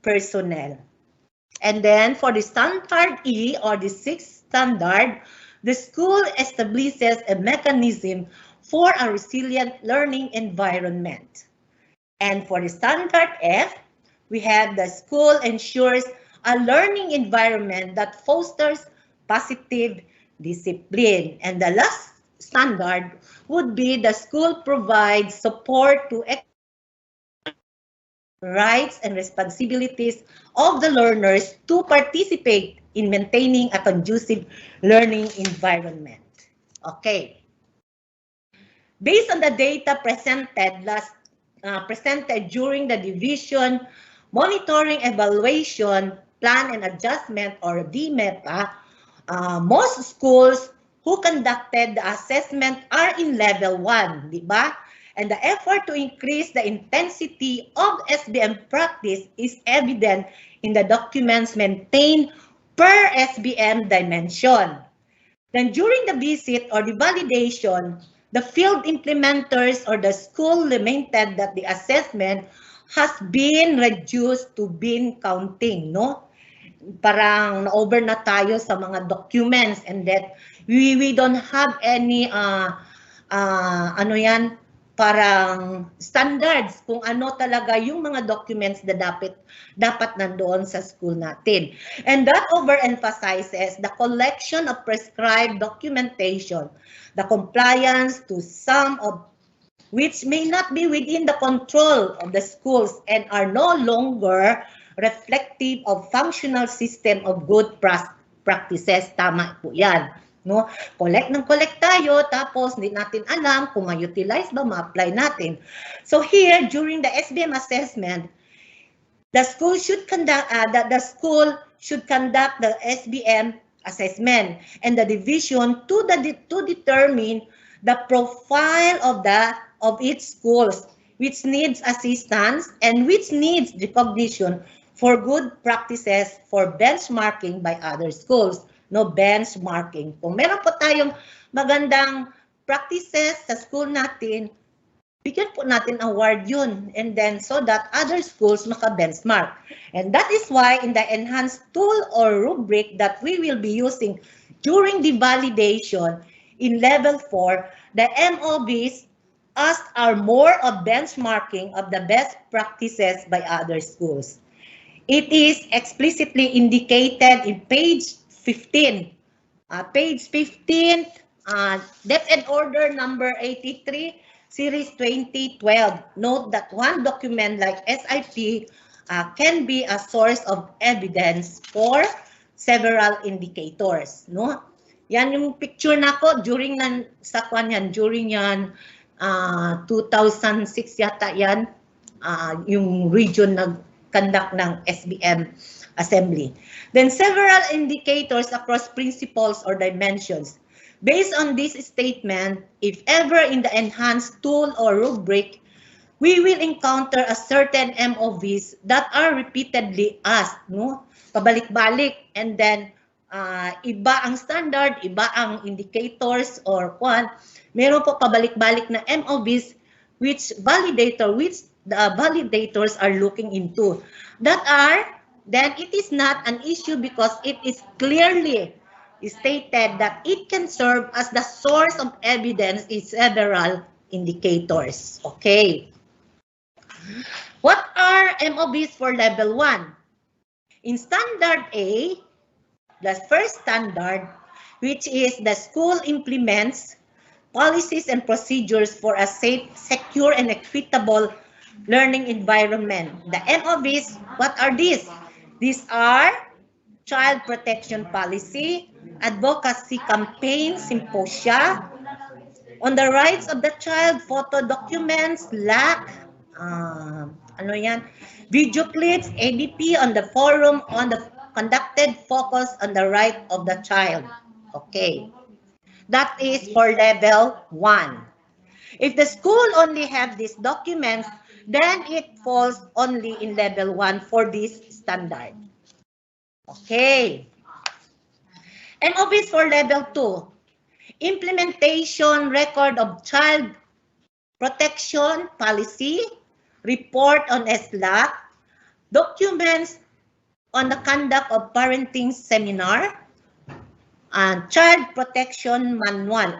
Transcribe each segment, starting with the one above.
personnel. And then for the standard E or the sixth standard, the school establishes a mechanism for a resilient learning environment. And for the standard F, we have the school ensures a learning environment that fosters positive discipline. And the last standard would be the school provides support to rights and responsibilities of the learners to participate in maintaining a conducive learning environment. Okay. Based on the data presented during the division monitoring evaluation plan and adjustment or DMEPA, most schools who conducted the assessment are in level 1, di ba? And the effort to increase the intensity of SBM practice is evident in the documents maintained per SBM dimension. Then during the visit or the validation, the field implementers or the school lamented that the assessment has been reduced to bean counting, no? Parang na-over na tayo sa mga documents and that we don't have any parang standards kung ano talaga yung mga documents na dapat nandoon sa school natin. And that overemphasizes the collection of prescribed documentation, the compliance to some of which may not be within the control of the schools and are no longer reflective of functional system of good practices. Tama po yan. No? Collect tayo, tapos hindi natin alam kung ma-utilize ba, ma-apply natin. So here, during the SBM assessment, the school should conduct the SBM assessment and the division to determine the profile of its schools, which needs assistance and which needs recognition for good practices for benchmarking by other schools. No benchmarking. Kung meron po tayong magandang practices sa school natin, bigyan po natin award yun. And then so that other schools maka-benchmark. And that is why in the enhanced tool or rubric that we will be using during the validation in level 4, the MOBs are more of benchmarking of the best practices by other schools. It is explicitly indicated in page 15. Page 15, DepEd Order number 83, Series 2012. Note that one document like SIP can be a source of evidence for several indicators. No? Yan yung picture nako during during yan 2006 yata yan, yung region nag-conduct ng SBM assembly. Then several indicators across principles or dimensions. Based on this statement, if ever in the enhanced tool or rubric, we will encounter a certain MOVs that are repeatedly asked, no? Pabalik-balik, and then iba ang standard, iba ang indicators or meron po pabalik-balik na MOVs which the validators are looking into. Then it is not an issue because it is clearly stated that it can serve as the source of evidence in several indicators. Okay. What are MOBs for level 1? In standard A, the first standard, which is the school implements policies and procedures for a safe, secure, and equitable learning environment. The MOBs, what are these? These are child protection policy, advocacy campaign, symposia, on the rights of the child, photo documents, video clips, ADP on the forum on the conducted focus on the right of the child. Okay, that is for level 1. If the school only have these documents, then it falls only in level 1 for this standard. Okay. MOBs for level 2. Implementation record of child protection policy, report on SLAC, documents on the conduct of parenting seminar, and child protection manual.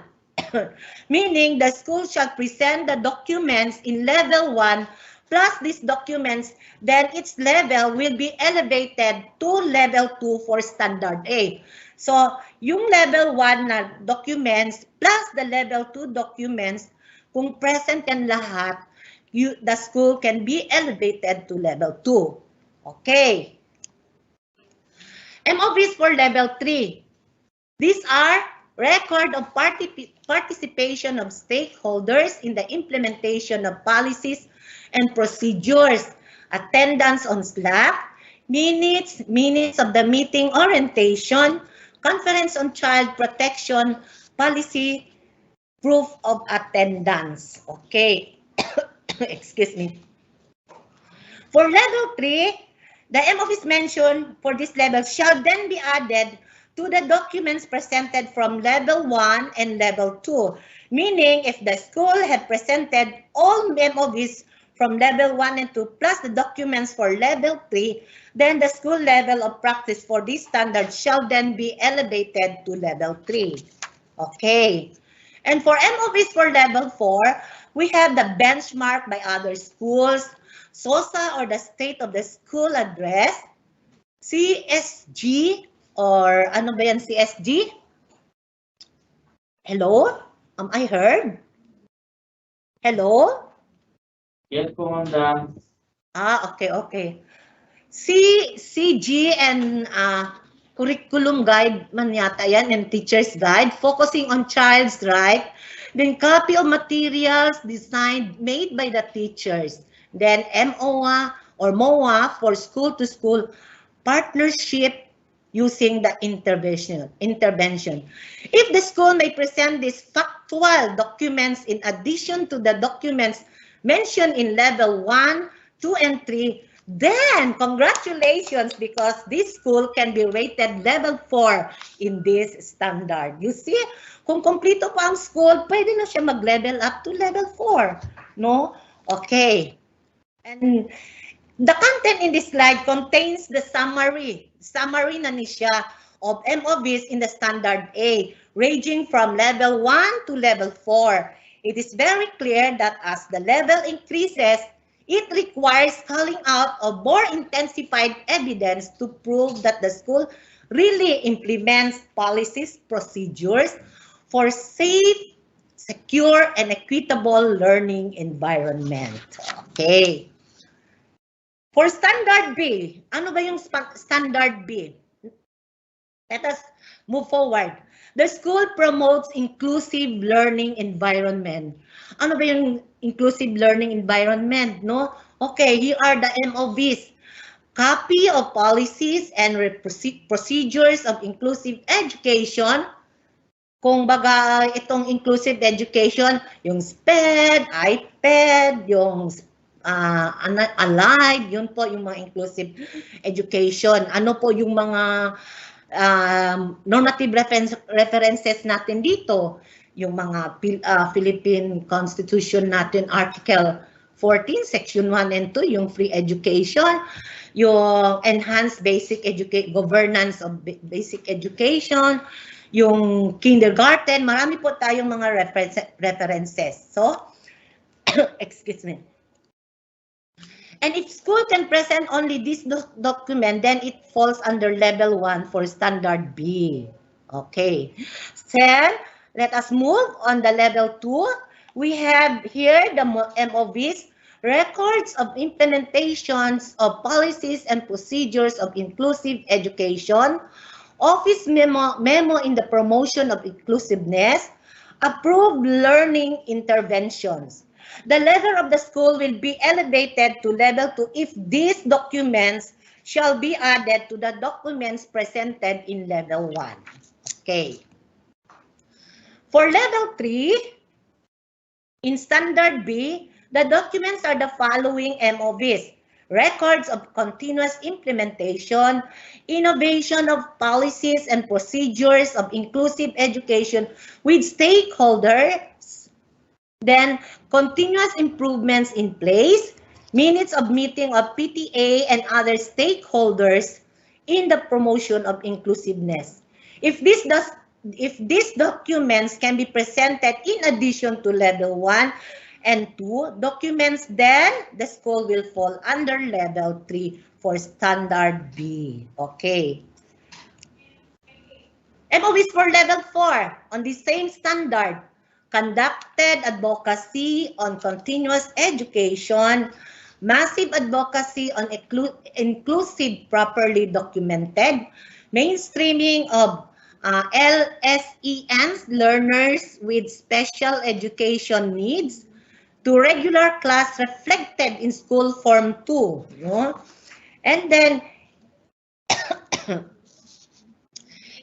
Meaning the school shall present the documents in level 1 plus these documents, then its level will be elevated to level 2 for standard A. So, yung level 1 na documents plus the level 2 documents, kung present yan lahat, the school can be elevated to level 2. Okay. MOVs for level 3. These are record of participation of stakeholders in the implementation of policies and procedures, attendance on Slack, minutes of the meeting orientation, conference on child protection, policy, proof of attendance. Okay. Excuse me. For level 3, the MOVs mentioned for this level shall then be added to the documents presented from level 1 and level 2. Meaning, if the school had presented all MOVs from level 1 and 2 plus the documents for level 3, then the school level of practice for this standard shall then be elevated to level 3. Okay. And for MOVs for level 4, we have the benchmark by other schools, SOSA or the State of the School Address, CSG, or ano ba yan, CSG? Hello? Am I heard? Hello? Yes po, ma'am. Okay. CG and curriculum guide man yata yan and teacher's guide focusing on child's right. Then copy of materials designed made by the teachers. Then MOA or MOA for school to school partnership using the intervention. If the school may present these factual documents in addition to the documents mentioned in level 1, 2, and 3, then congratulations because this school can be rated level 4 in this standard. You see, kung kompleto pa ang school, pwede na siya mag-level up to level 4. No? Okay. And the content in this slide contains the summary na ni siya of MOVs in the standard A, ranging from level 1 to level 4. It is very clear that as the level increases, it requires calling out of more intensified evidence to prove that the school really implements policies, procedures for safe, secure, and equitable learning environment. Okay. For standard B, ano ba yung standard B? Let us move forward. The school promotes inclusive learning environment. Ano ba yung inclusive learning environment, no? Okay, here are the MOVs. Copy of policies and procedures of inclusive education. Kung baga itong inclusive education, yung SPED, IPED, yung alive, yun po yung mga inclusive education. Ano po yung mga normative references natin dito? Yung mga Philippine Constitution natin, Article 14, Section 1 and 2, yung free education, yung enhanced basic governance of basic education, yung kindergarten, marami po tayong mga references. So, excuse me. And if school can present only this document, then it falls under level 1 for standard B. Okay. Then, let us move on the level 2. We have here the MOVs, records of implementations of policies and procedures of inclusive education, office memo in the promotion of inclusiveness, approved learning interventions. The level of the school will be elevated to level 2 if these documents shall be added to the documents presented in level 1. Okay. For level 3, in standard B, the documents are the following MOVs. Records of continuous implementation, innovation of policies and procedures of inclusive education with stakeholders, then continuous improvements in place, minutes of meeting of PTA and other stakeholders in the promotion of inclusiveness. If these documents can be presented in addition to level 1 and 2 documents, then the school will fall under level 3 for standard B. Okay. MOBs for level 4 on the same standard. Conducted advocacy on continuous education, massive advocacy on inclusive, properly documented, mainstreaming of LSENs, learners with special education needs, to regular class reflected in school form 2. No? And then,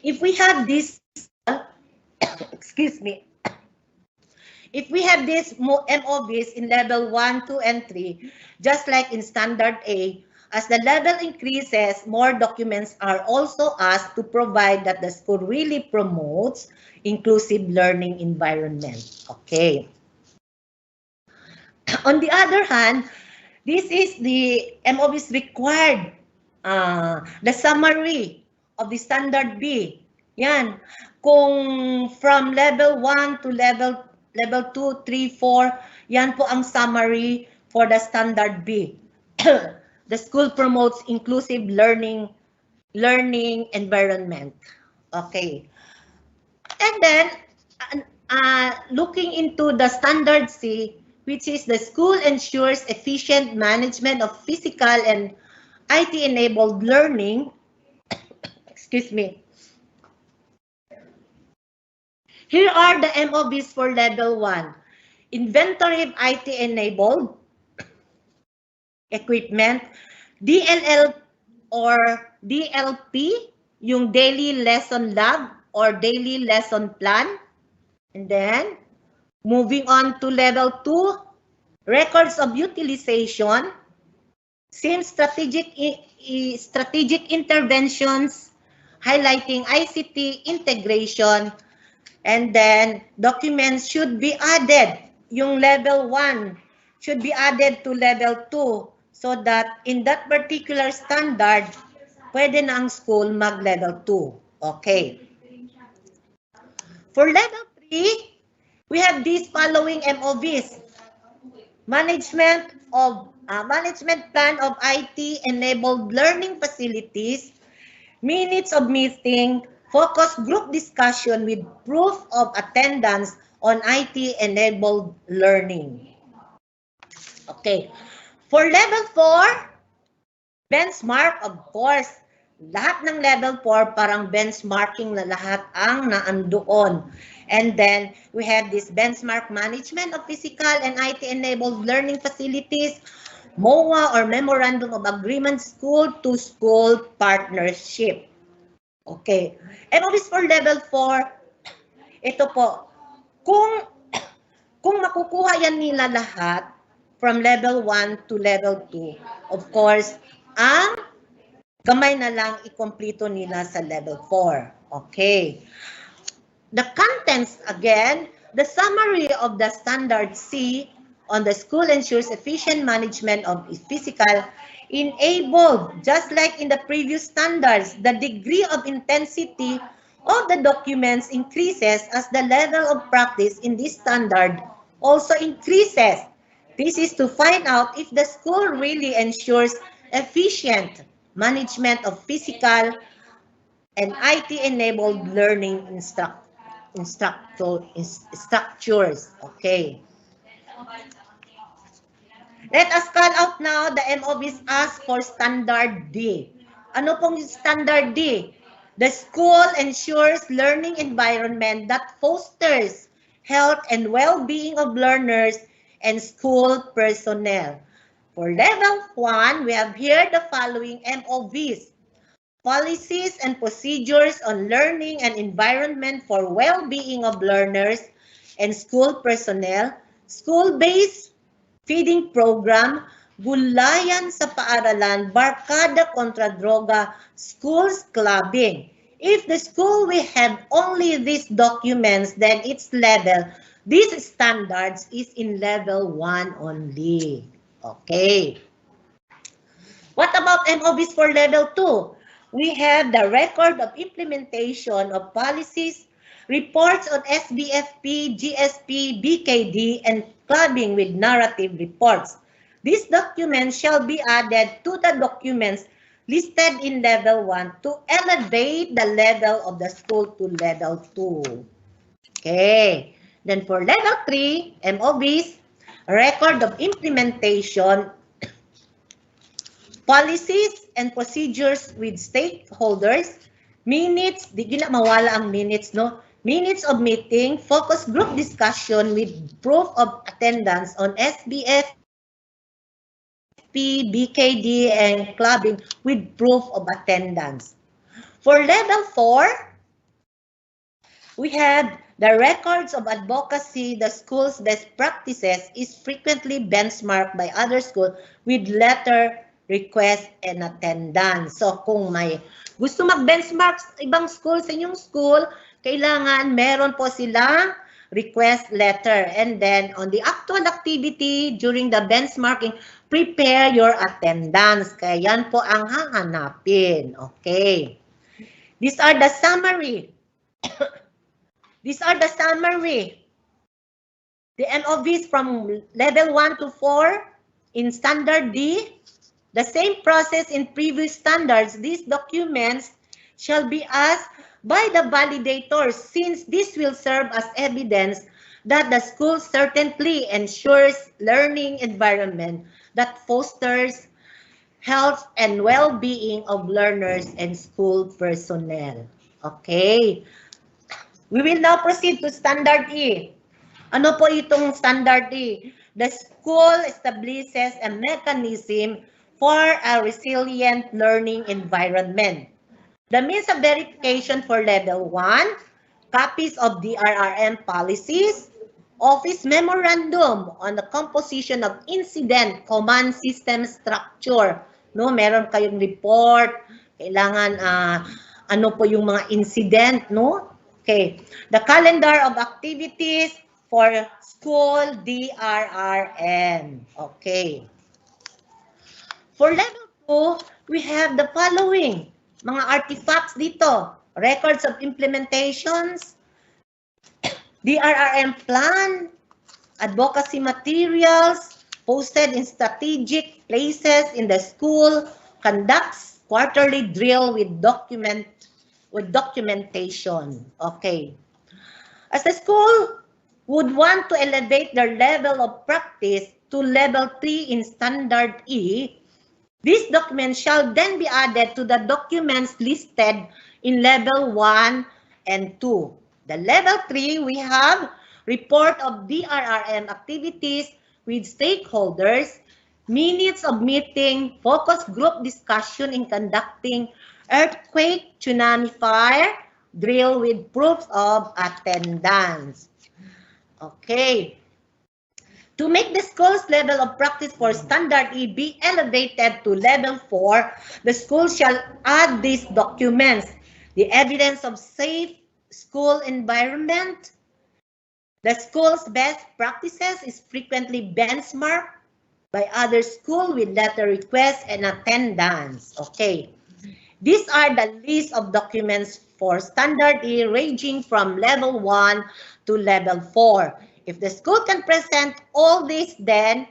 if we have this, excuse me, if we have these MOBs in level 1, 2, and 3, just like in standard A, as the level increases, more documents are also asked to provide that the school really promotes inclusive learning environment. Okay. On the other hand, this is the MOBs required, the summary of the standard B. Yan. Kung from level 1 to level 2, 3, 4, yan po ang summary for the standard B. The school promotes inclusive learning environment. Okay. And then, looking into the standard C, which is the school ensures efficient management of physical and IT-enabled learning. Excuse me. Here are the MOBs for level 1. Inventory of IT-enabled equipment, DLL or DLP, yung daily lesson lab or daily lesson plan. And then, moving on to level 2, records of utilization, same strategic interventions, highlighting ICT integration, and then documents should be added. Yung level 1 should be added to level 2 so that in that particular standard, pwede na ang school mag-level 2. Okay. For level 3, we have these following MOVs. Management plan of IT-enabled learning facilities, minutes of meeting, focus group discussion with proof of attendance on IT-enabled learning. Okay. For level 4, benchmark, of course. Lahat ng level 4 parang benchmarking na lahat ang naandoon. And then, we have this benchmark management of physical and IT-enabled learning facilities, MOA or Memorandum of Agreement School-to-School Partnership. Okay. MOBs for level 4, ito po, kung makukuha yan nila lahat from level 1 to level 2, of course, ang gamay na lang ikompleto nila sa level 4. Okay. The contents, again, the summary of the standard C on the school ensures efficient management of physical enabled, just like in the previous standards. The degree of intensity of the documents increases as the level of practice in this standard also increases. This is to find out if the school really ensures efficient management of physical and IT-enabled learning structures. Okay. Let us call out now the MOBs asked for standard D. Ano pong standard D? The school ensures learning environment that fosters health and well-being of learners and school personnel. For level 1, we have here the following MOVs. Policies and procedures on learning and environment for well-being of learners and school personnel, school-based feeding program, gulayan sa paaralan, barkada kontra droga, schools clubbing. If the school will have only these documents, then its level, these standards is in level 1 only. Okay. What about MOBs for level 2? We have the record of implementation of policies, reports on SBFP, GSP, BKD, and clubbing with narrative reports. These documents shall be added to the documents listed in level 1 to elevate the level of the school to level 2. Okay. Then for level 3, MOBs, record of implementation, policies and procedures with stakeholders, minutes, di gina mawala ang minutes, no? Minutes of meeting, focus group discussion with proof of attendance on SBFP, BKD, and clubbing with proof of attendance. For level 4, we have the records of advocacy. The school's best practices is frequently benchmarked by other schools with letter, request, and attendance. So kung may gusto mag-benchmark sa ibang school sa inyong school, kailangan meron po silang request letter. And then on the actual activity during the benchmarking, prepare your attendance. Kaya yan po ang hahanapin. Okay. These are the summary. These are the summary. The MOVs from level 1 to 4 in standard D. The same process in previous standards. These documents shall be asked by the validators since this will serve as evidence that the school certainly ensures learning environment that fosters health and well-being of learners and school personnel. Okay. We will now proceed to Standard E. Ano po itong Standard E? The school establishes a mechanism for a resilient learning environment. The means of verification for level 1, copies of DRRM policies, office memorandum on the composition of incident command system structure. No, meron kayong report, kailangan ano po yung mga incident, no? Okay, the calendar of activities for school DRRM. Okay. For level 2, we have the following mga artifacts dito. Records of implementations, DRRM plan, advocacy materials, posted in strategic places in the school, conducts quarterly drill with documentation. Okay. As the school would want to elevate their level of practice to level 3 in standard E, these documents shall then be added to the documents listed in level 1 and 2. The level 3, we have report of DRRM activities with stakeholders, minutes of meeting, focus group discussion in conducting earthquake, tsunami, fire, drill with proofs of attendance. Okay. To make the school's level of practice for standard E be elevated to level 4, the school shall add these documents: the evidence of safe school environment, the school's best practices is frequently benchmarked by other schools with letter requests and attendance. Okay. These are the list of documents for standard E ranging from level 1 to level 4. If the school can present all this, then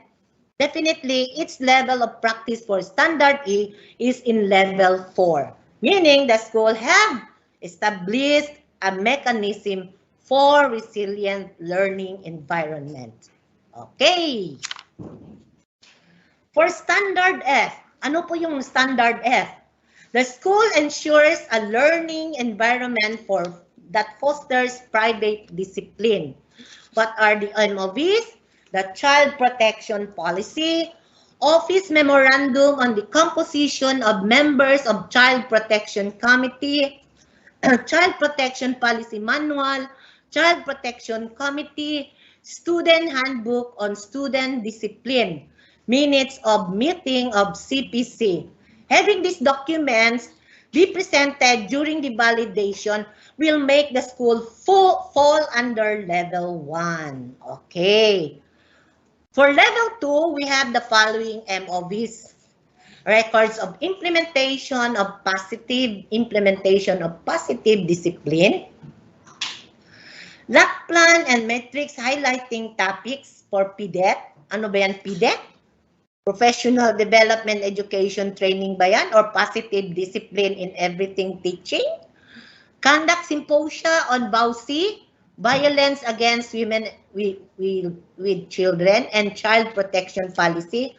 definitely its level of practice for standard E is in level 4. Meaning the school have established a mechanism for resilient learning environment. Okay. For standard F, ano po yung standard F? The school ensures a learning environment that fosters private discipline. What are the MOVs? The Child Protection Policy, Office Memorandum on the composition of members of Child Protection Committee, Child Protection Policy Manual, Child Protection Committee, Student Handbook on Student Discipline, Minutes of Meeting of CPC. Having these documents be presented during the validation will make the school fall under level 1. Okay. For level 2, we have the following MOVs. Records of implementation of positive discipline. Log plan and metrics highlighting topics for PDET. Ano ba yan, PDET? Professional Development Education Training ba yan? Or positive discipline in everything teaching? Conduct symposia on VAUSI, violence against women with children, and child protection policy.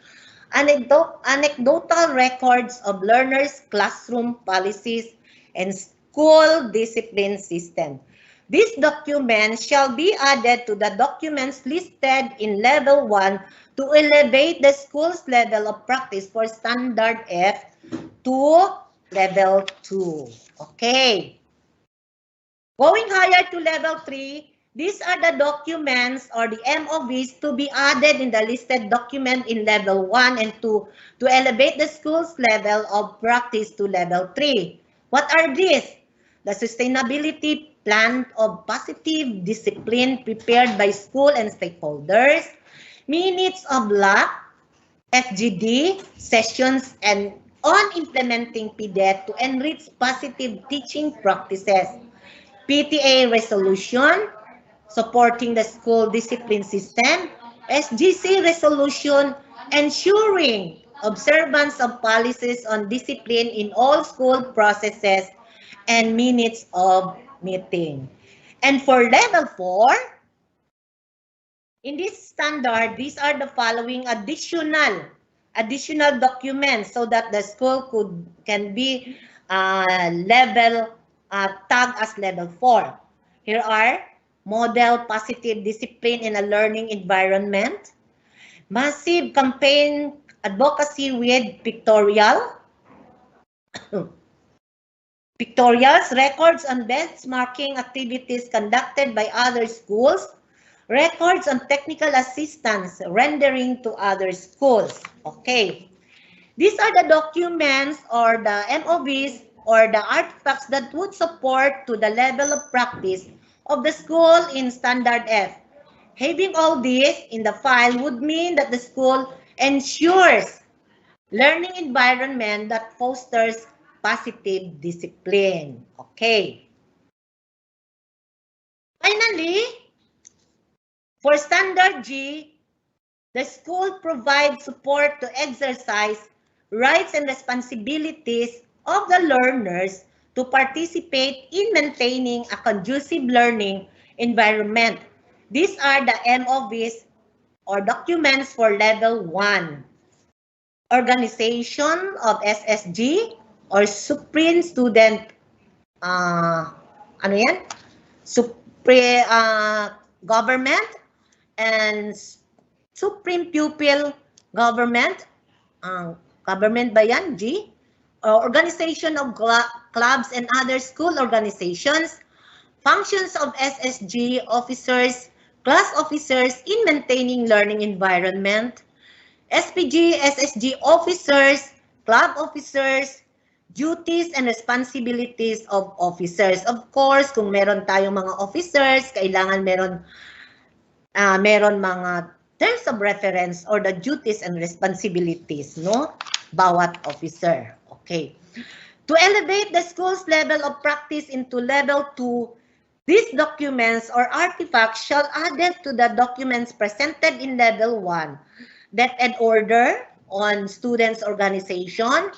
Anecdotal records of learners' classroom policies and school discipline system. These documents shall be added to the documents listed in level 1 to elevate the school's level of practice for standard F to level 2. Okay. Going higher to level 3, these are the documents or the MOVs to be added in the listed document in level 1 and 2 to elevate the school's level of practice to level 3. What are these? The sustainability plan of positive discipline prepared by school and stakeholders, minutes of LAC, FGD, sessions, and on implementing PDET to enrich positive teaching practices. PTA resolution, supporting the school discipline system, SGC resolution, ensuring observance of policies on discipline in all school processes, and minutes of meeting. And for level 4, in this standard, these are the following additional documents so that the school can be tagged as level 4. Here are model positive discipline in a learning environment, massive campaign advocacy with pictorials, records on benchmarking activities conducted by other schools, records on technical assistance rendering to other schools. Okay. These are the documents or the MOVs or the artifacts that would support to the level of practice of the school in standard F. Having all this in the file would mean that the school ensures learning environment that fosters positive discipline. Okay. Finally, for standard G, the school provides support to exercise rights and responsibilities of the learners to participate in maintaining a conducive learning environment. These are the MOVs or documents for level 1. Organization of SSG or Supreme Student Government and Supreme Pupil Government. Government ba yan? G? Organization of clubs and other school organizations. Functions of SSG officers, class officers in maintaining learning environment. SPG, SSG officers, club officers, duties and responsibilities of officers. Of course, kung meron tayong mga officers, kailangan meron mga terms of reference or the duties and responsibilities, no? Bawat officer. Okay. To elevate the school's level of practice into level 2, these documents or artifacts shall added to the documents presented in level 1. DepEd order on students' organization,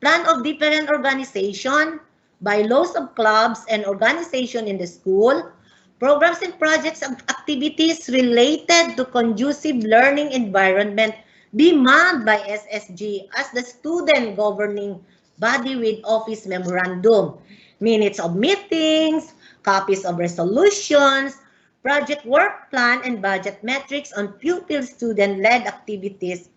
plan of different organization, bylaws of clubs and organization in the school, programs and projects and activities related to conducive learning environment be manned by SSG as the student governing body with office memorandum, minutes of meetings, copies of resolutions, project work plan and budget metrics on pupil student-led activities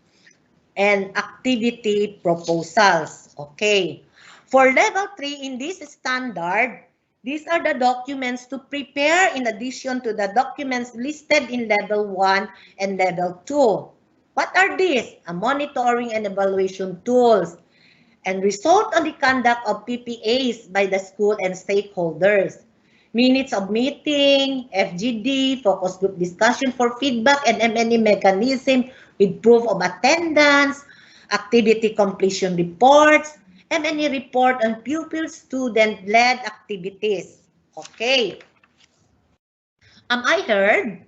and activity proposals. Okay. For level 3 in this standard, these are the documents to prepare in addition to the documents listed in level 1 and level 2. What are these? A monitoring and evaluation tools and result on the conduct of PPAs by the school and stakeholders. minutes of meeting, FGD, focus group discussion for feedback, and M&E mechanism with proof of attendance, activity completion reports, M&E report on pupil student-led activities. Okay. Am I heard?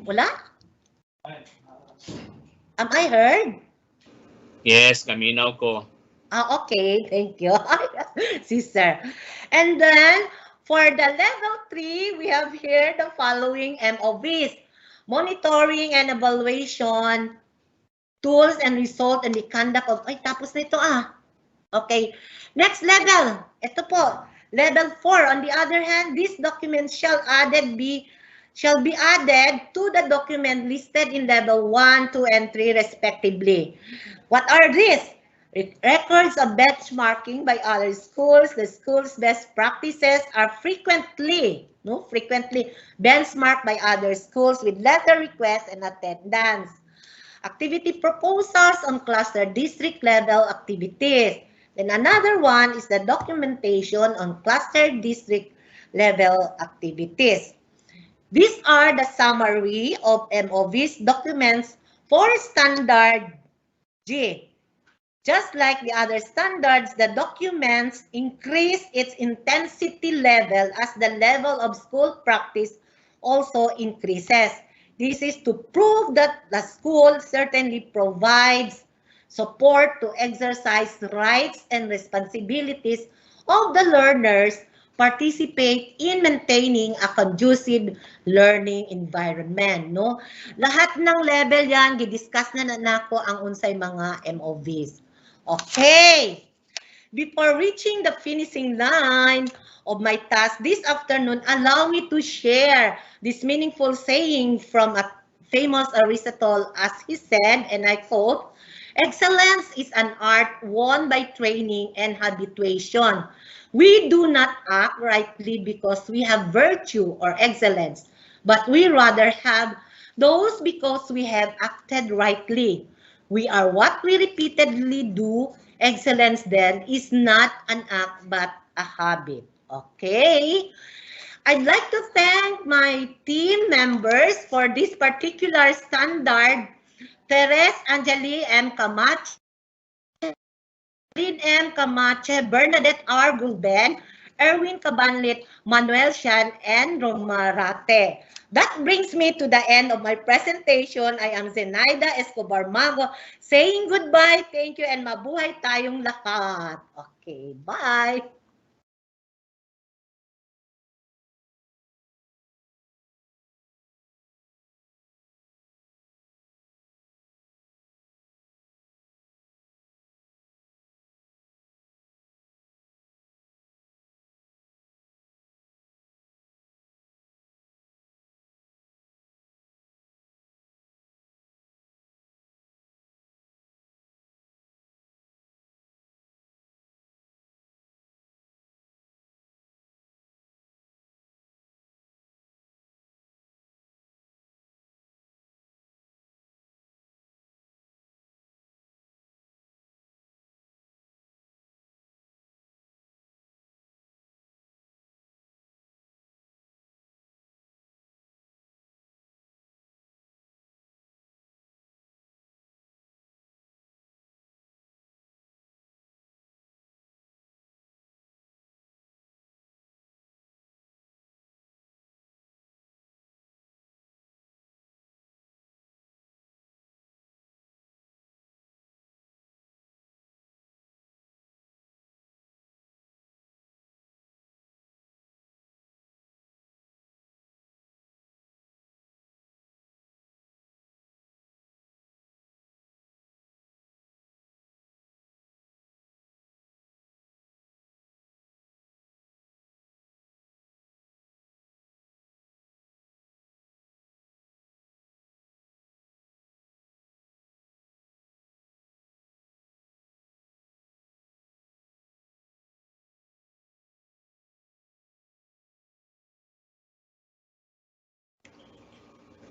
Wala? Am I heard? Yes, kaminaw ko. Okay, thank you. Sister. And then, for the level 3, we have here the following MOVs. Monitoring and evaluation, tools and result and the conduct of, ay, tapos na ito Okay, next level. Ito po, level 4. On the other hand, these documents shall be added to the document listed in level 1, 2, and 3 respectively. What are these? Records of benchmarking by other schools. The school's best practices are frequently benchmarked by other schools with letter requests and attendance. Activity proposals on cluster district level activities. Then another one is the documentation on cluster district level activities. These are the summary of MOV's documents for standard G. Just like the other standards, the documents increase its intensity level as the level of school practice also increases. This is to prove that the school certainly provides support to exercise rights and responsibilities of the learners participate in maintaining a conducive learning environment, no? Lahat ng level yan gidiscuss na nako ang unsay mga MOVs. Okay. Before reaching the finishing line of my task this afternoon, allow me to share this meaningful saying from a famous Aristotle, as he said, and I quote, "Excellence is an art won by training and habituation. We do not act rightly because we have virtue or excellence, but we rather have those because we have acted rightly. We are what we repeatedly do. Excellence then is not an act but a habit." Okay. I'd like to thank my team members for this particular standard. Teres Angeli M. Camacho, Lynn M. Camacho, Bernadette R. Gulben, Erwin Cabanlit, Manuel Shan, and Romarate. That brings me to the end of my presentation. I am Zenaida Escobar Mago saying goodbye, thank you, and mabuhay tayong lahat. Okay, bye.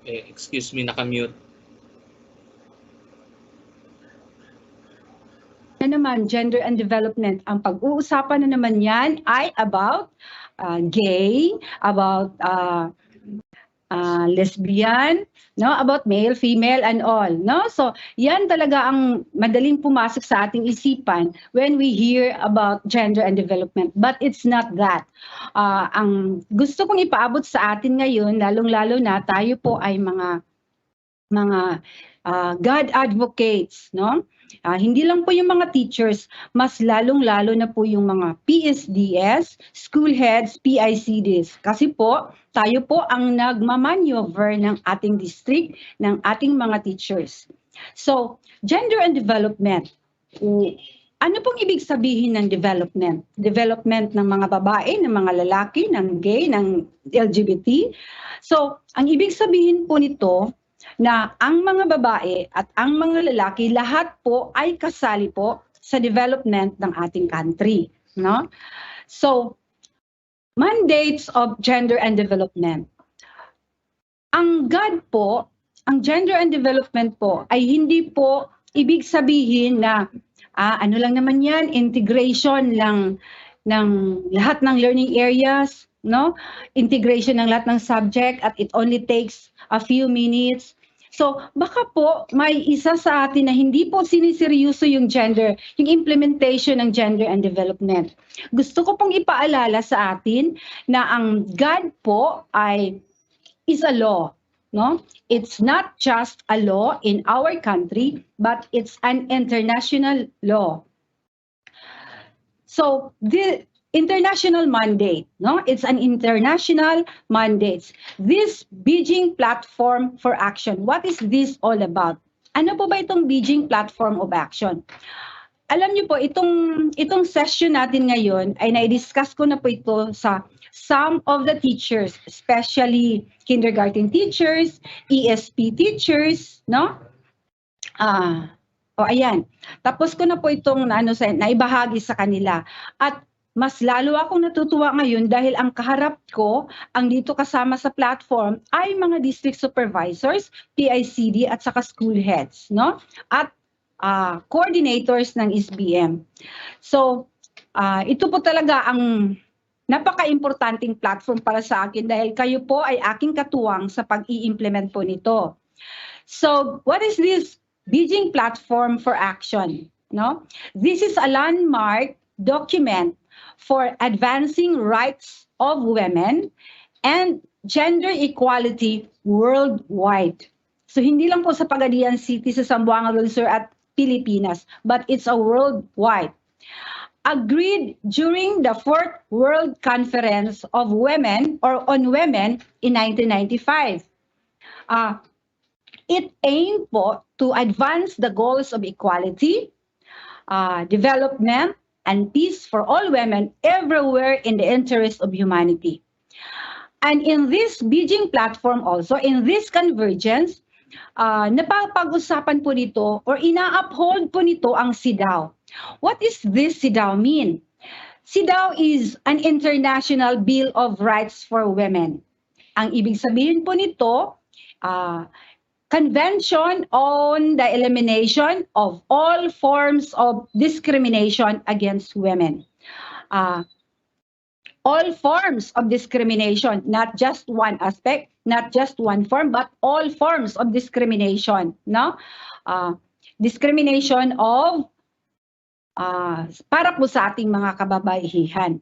Excuse me, nakamute. Ano naman gender and development, ang pag-uusapan na naman yan ay about gay, about lesbian, no, about male, female, and all, no. So yan talaga ang madaling pumasok sa ating isipan when we hear about gender and development, but it's not that. Ang gusto kong ipaabot sa atin ngayon, lalong-lalo na tayo po ay mga God advocates, no? Hindi lang po yung mga teachers, mas lalong-lalo na po yung mga PSDS, school heads, PICDs. Kasi po, tayo po ang nagmamaneuver ng ating district, ng ating mga teachers. So, gender and development. Ano pong ibig sabihin ng development? Development ng mga babae, ng mga lalaki, ng gay, ng LGBT. So, ang ibig sabihin po nito, na ang mga babae at ang mga lalaki lahat po ay kasali po sa development ng ating country, no? So, mandates of gender and development. Ang GAD po, ang gender and development po ay hindi po ibig sabihin na ano lang naman yan, integration lang ng lahat ng learning areas, no? Integration ng lahat ng subject at it only takes a few minutes. So, baka po may isa sa atin na hindi po siniseryoso yung gender, yung implementation ng gender and development. Gusto ko pong ipaalala sa atin na ang GAD po is a law, no? It's not just a law in our country, but it's an international law. So, the international mandate, no? It's an international mandate. This Beijing Platform for Action, what is this all about? Ano po ba itong Beijing Platform of Action? Alam niyo po, itong session natin ngayon ay na-discuss ko na po ito sa some of the teachers, especially kindergarten teachers, ESP teachers, no? Ayan. Tapos ko na po itong naibahagi sa kanila. At mas lalo akong natutuwa ngayon dahil ang kaharap ko, ang dito kasama sa platform ay mga district supervisors, PICD at saka school heads, no? At coordinators ng SBM. So, ito po talaga ang napaka-importanting platform para sa akin dahil kayo po ay aking katuwang sa pag-i-implement po nito. So, what is this Beijing Platform for Action? No? This is a landmark document for advancing rights of women and gender equality worldwide. So hindi lang po sa Pagadian City, sa Zamboanga, Luzon at Pilipinas, but it's a worldwide. Agreed during the 4th World Conference of Women or on Women in 1995. It aimed po to advance the goals of equality, development, and peace for all women everywhere in the interest of humanity. And in this Beijing platform also, in this convergence, napapag-usapan po nito or ina-uphold po nito ang CEDAW. What is this CEDAW mean? CEDAW is an international bill of rights for women. Ang ibig sabihin po nito, Convention on the Elimination of All Forms of Discrimination Against Women. All forms of discrimination, not just one aspect, not just one form, but all forms of discrimination. No? Discrimination of para po sa ating mga kababaihan.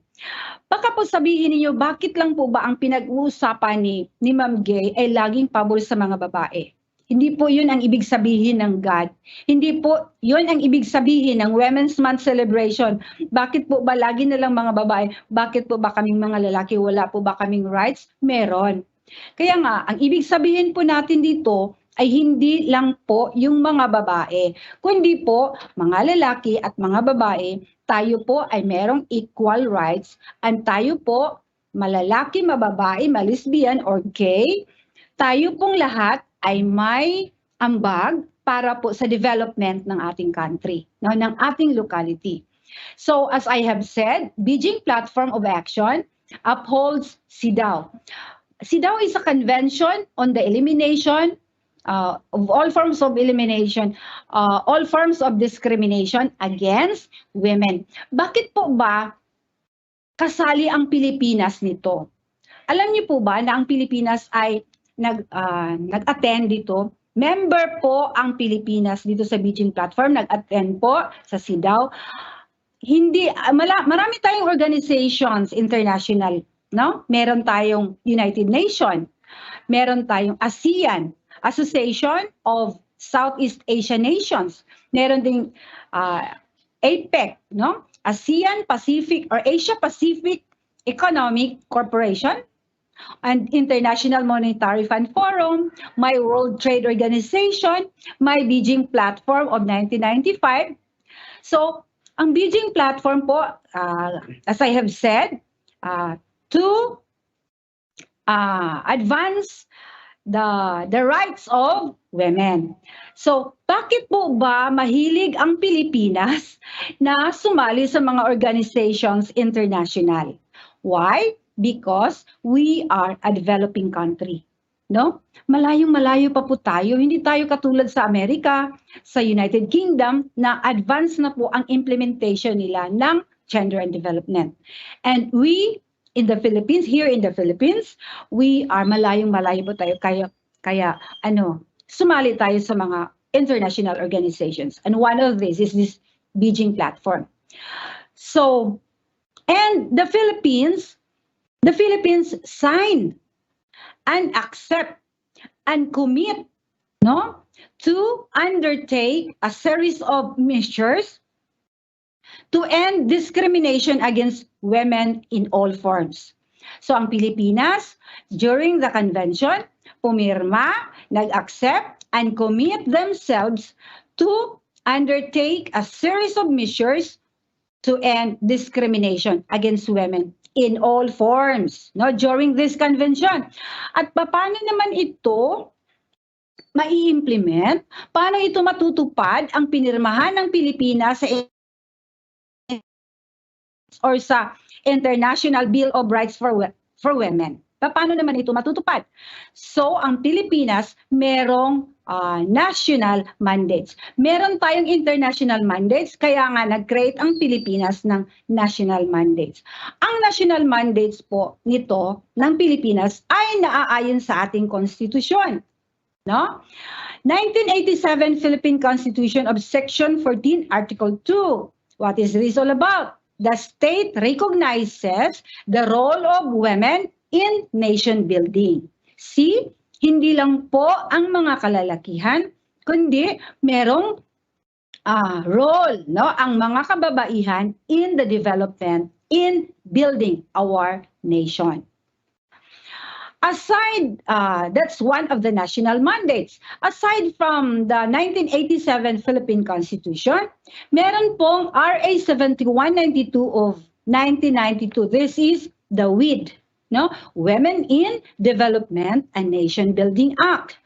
Baka po sabihin niyo, bakit lang po ba ang pinag-uusapan ni Ma'am Gay ay laging pabor sa mga babae? Hindi po yun ang ibig sabihin ng GAD. Hindi po yun ang ibig sabihin ng Women's Month celebration. Bakit po ba lagi na lang mga babae? Bakit po ba kaming mga lalaki? Wala po ba kaming rights? Meron. Kaya nga, ang ibig sabihin po natin dito ay hindi lang po yung mga babae, kundi po mga lalaki at mga babae, tayo po ay merong equal rights and tayo po, malalaki, mababae, malesbian or gay, tayo pong lahat ay may ambag para po sa development ng ating country, no, ng ating locality. So as I have said, Beijing Platform of Action upholds CEDAW. CEDAW is a convention on the elimination of all forms of elimination, all forms of discrimination against women. Bakit po ba kasali ang Pilipinas nito? Alam niyo po ba na ang Pilipinas ay nag-attend dito? Member po ang Pilipinas dito sa Beijing Platform, nag-attend po sa SIDAW. Marami tayong organizations international, no? Meron tayong United Nations, meron tayong ASEAN, Association of Southeast Asian Nations, meron ding APEC, no? ASEAN Pacific or Asia Pacific Economic Corporation, and International Monetary Fund Forum, my World Trade Organization, my Beijing Platform of 1995. So, ang Beijing Platform po, as I have said, to advance the rights of women. So, bakit po ba mahilig ang Pilipinas na sumali sa mga organizations international? Why? Because we are a developing country. No? Malayong-malayo pa po tayo. Hindi tayo katulad sa Amerika, sa United Kingdom, na advance na po ang implementation nila ng gender and development. And we, in the Philippines, here in the Philippines, we are malayong-malayo po tayo. Kaya sumali tayo sa mga international organizations. And one of these is this Beijing Platform. So, and the Philippines sign and accept and commit, no, to undertake a series of measures to end discrimination against women in all forms. So ang Pilipinas, during the convention, pumirma, nag-accept, and commit themselves to undertake a series of measures to end discrimination against women in all forms, no, during this convention. At paano naman ito mai-implement? Paano ito matutupad ang pinirmahan ng Pilipinas sa International Bill of Rights for Women? Paano naman ito matutupad? So, ang Pilipinas merong national mandates. Meron tayong international mandates, kaya nga nag-create ang Pilipinas ng national mandates. Ang national mandates po nito ng Pilipinas ay naaayon sa ating konstitusyon. No? 1987 Philippine Constitution of Section 14, Article 2. What is this all about? The state recognizes the role of women in nation building. See? Hindi lang po ang mga kalalakihan, kundi merong role, no, ang mga kababaihan in the development, in building our nation. Aside, that's one of the national mandates. Aside from the 1987 Philippine Constitution, meron pong RA 7192 of 1992. This is the WID. No? Women in Development and Nation Building Act.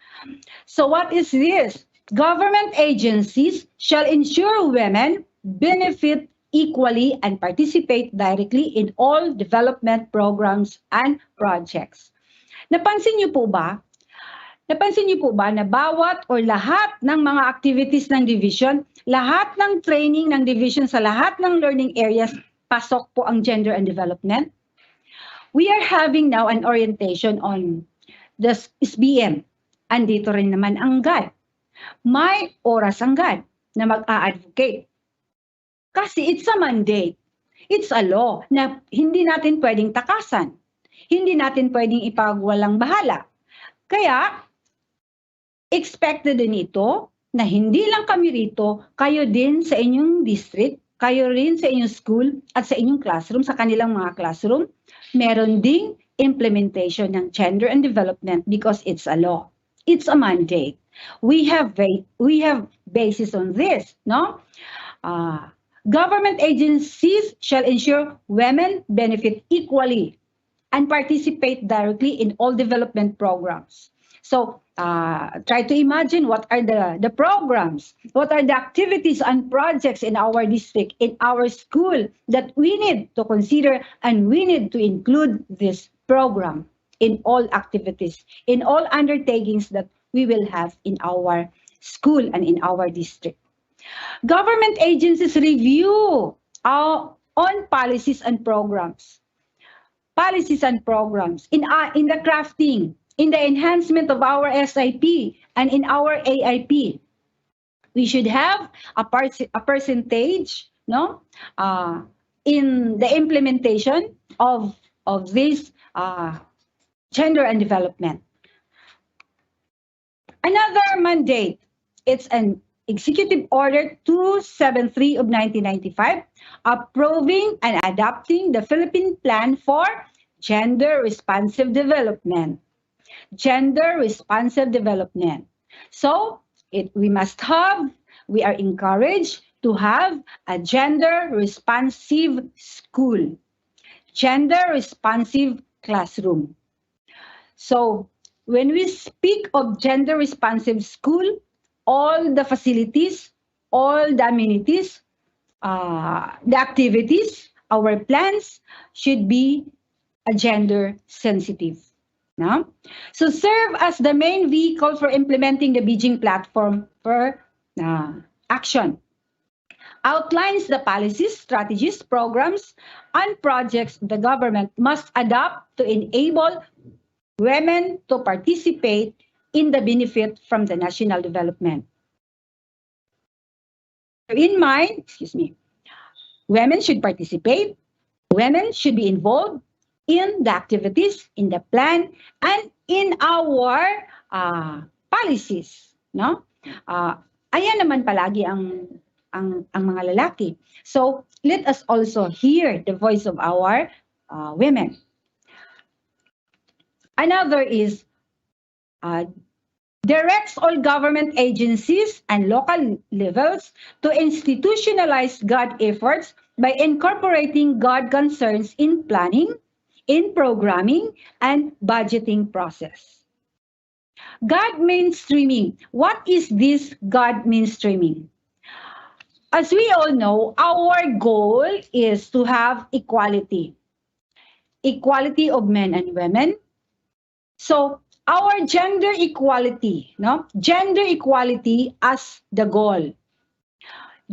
So what is this? Government agencies shall ensure women benefit equally and participate directly in all development programs and projects. Napansin niyo po ba na bawat or lahat ng mga activities ng division, lahat ng training ng division sa lahat ng learning areas, pasok po ang gender and development? We are having now an orientation on the SBM. Andito rin naman ang GAD. May oras ang GAD na mag-a-advocate. Kasi it's a mandate. It's a law na hindi natin pwedeng takasan. Hindi natin pwedeng ipagwalang bahala. Kaya, expected din ito na hindi lang kami rito, kayo din sa inyong district, kayo rin sa inyong school at sa inyong classroom, sa kanilang mga classroom, meron ding implementation ng gender and development because it's a law. It's a mandate. We have basis on this, no? Government agencies shall ensure women benefit equally and participate directly in all development programs. So, try to imagine what are the programs, what are the activities and projects in our district, in our school that we need to consider and we need to include this program in all activities, in all undertakings that we will have in our school and in our district. Government agencies review on policies and programs. Policies and programs in the crafting, in the enhancement of our SIP, and in our AIP. We should have a percentage, no, in the implementation of this gender and development. Another mandate, it's an Executive Order 273 of 1995, approving and adopting the Philippine Plan for Gender Responsive Development. Gender Responsive Development. So, we are encouraged to have a gender responsive school, gender responsive classroom. So, when we speak of gender responsive school, all the facilities, all the amenities, the activities, our plans should be gender sensitive. No? So serve as the main vehicle for implementing the Beijing Platform for Action. Outlines the policies, strategies, programs, and projects the government must adopt to enable women to participate in the benefit from the national development. In mind, women should participate, women should be involved in the activities, in the plan, and in our policies. No? Ayan naman palagi ang mga lalaki. So, let us also hear the voice of our women. Another is directs all government agencies and local levels to institutionalize GAD efforts by incorporating GAD concerns in planning, in programming, and budgeting process. GAD mainstreaming. What is this GAD mainstreaming? As we all know, our goal is to have equality. Equality of men and women. So, our gender equality, no? Gender equality as the goal.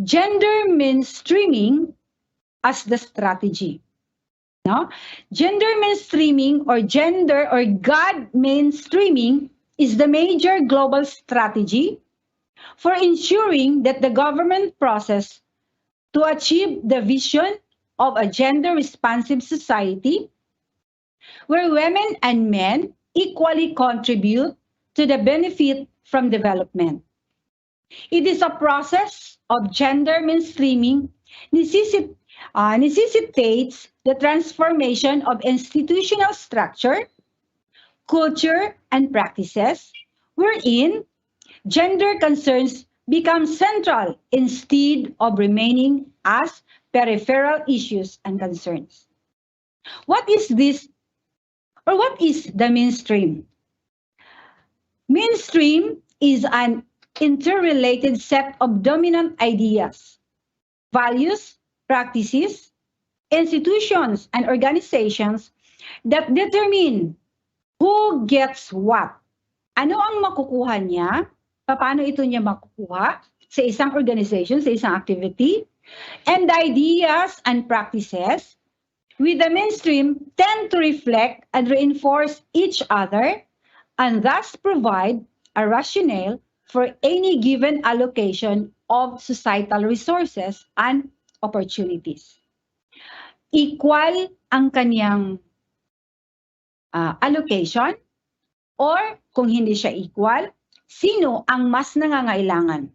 Gender mainstreaming as the strategy. No? Gender mainstreaming or GAD mainstreaming is the major global strategy for ensuring that the government process to achieve the vision of a gender-responsive society where women and men equally contribute to the benefit from development. It is a process of gender mainstreaming necessitates the transformation of institutional structure, culture, and practices wherein gender concerns become central instead of remaining as peripheral issues and concerns. What is this, or what is the mainstream? Mainstream is an interrelated set of dominant ideas, values, practices, institutions, and organizations that determine who gets what. Ano ang makukuha niya? Paano ito niya makukuha sa isang organization, sa isang activity? And the ideas and practices with the mainstream tend to reflect and reinforce each other and thus provide a rationale for any given allocation of societal resources and opportunities. Equal ang kaniyang allocation, or kung hindi siya equal, sino ang mas nangangailangan?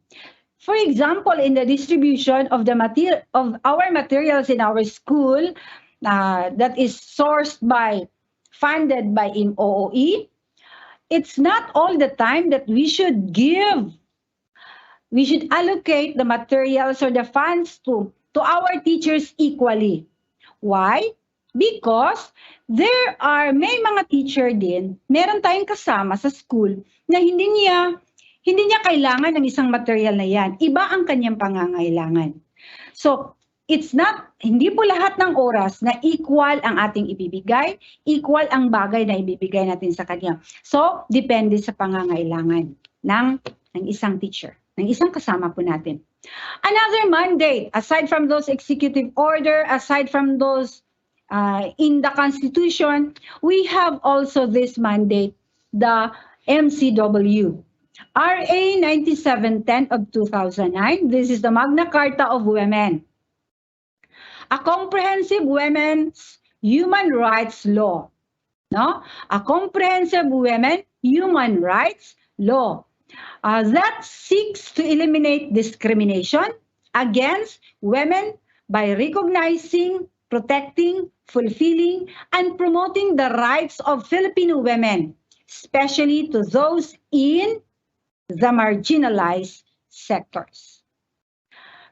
For example, in the distribution of our materials in our school that is funded by OOE, it's not all the time that we should allocate the materials or the funds to our teachers equally. Why? Because may mga teacher din, meron tayong kasama sa school na hindi niya kailangan ng isang material na yan. Iba ang kanyang pangangailangan. So, hindi po lahat ng oras na equal ang ating ibibigay, equal ang bagay na ibibigay natin sa kanya. So, depende sa pangangailangan ng isang teacher, ng isang kasama po natin. Another mandate, aside from those executive order, aside from those in the Constitution, we have also this mandate, the MCW. RA 9710 of 2009, this is the Magna Carta of Women. A comprehensive women's human rights law. No? A comprehensive women human rights law that seeks to eliminate discrimination against women by recognizing, protecting, fulfilling, and promoting the rights of Filipino women, especially to those in the marginalized sectors.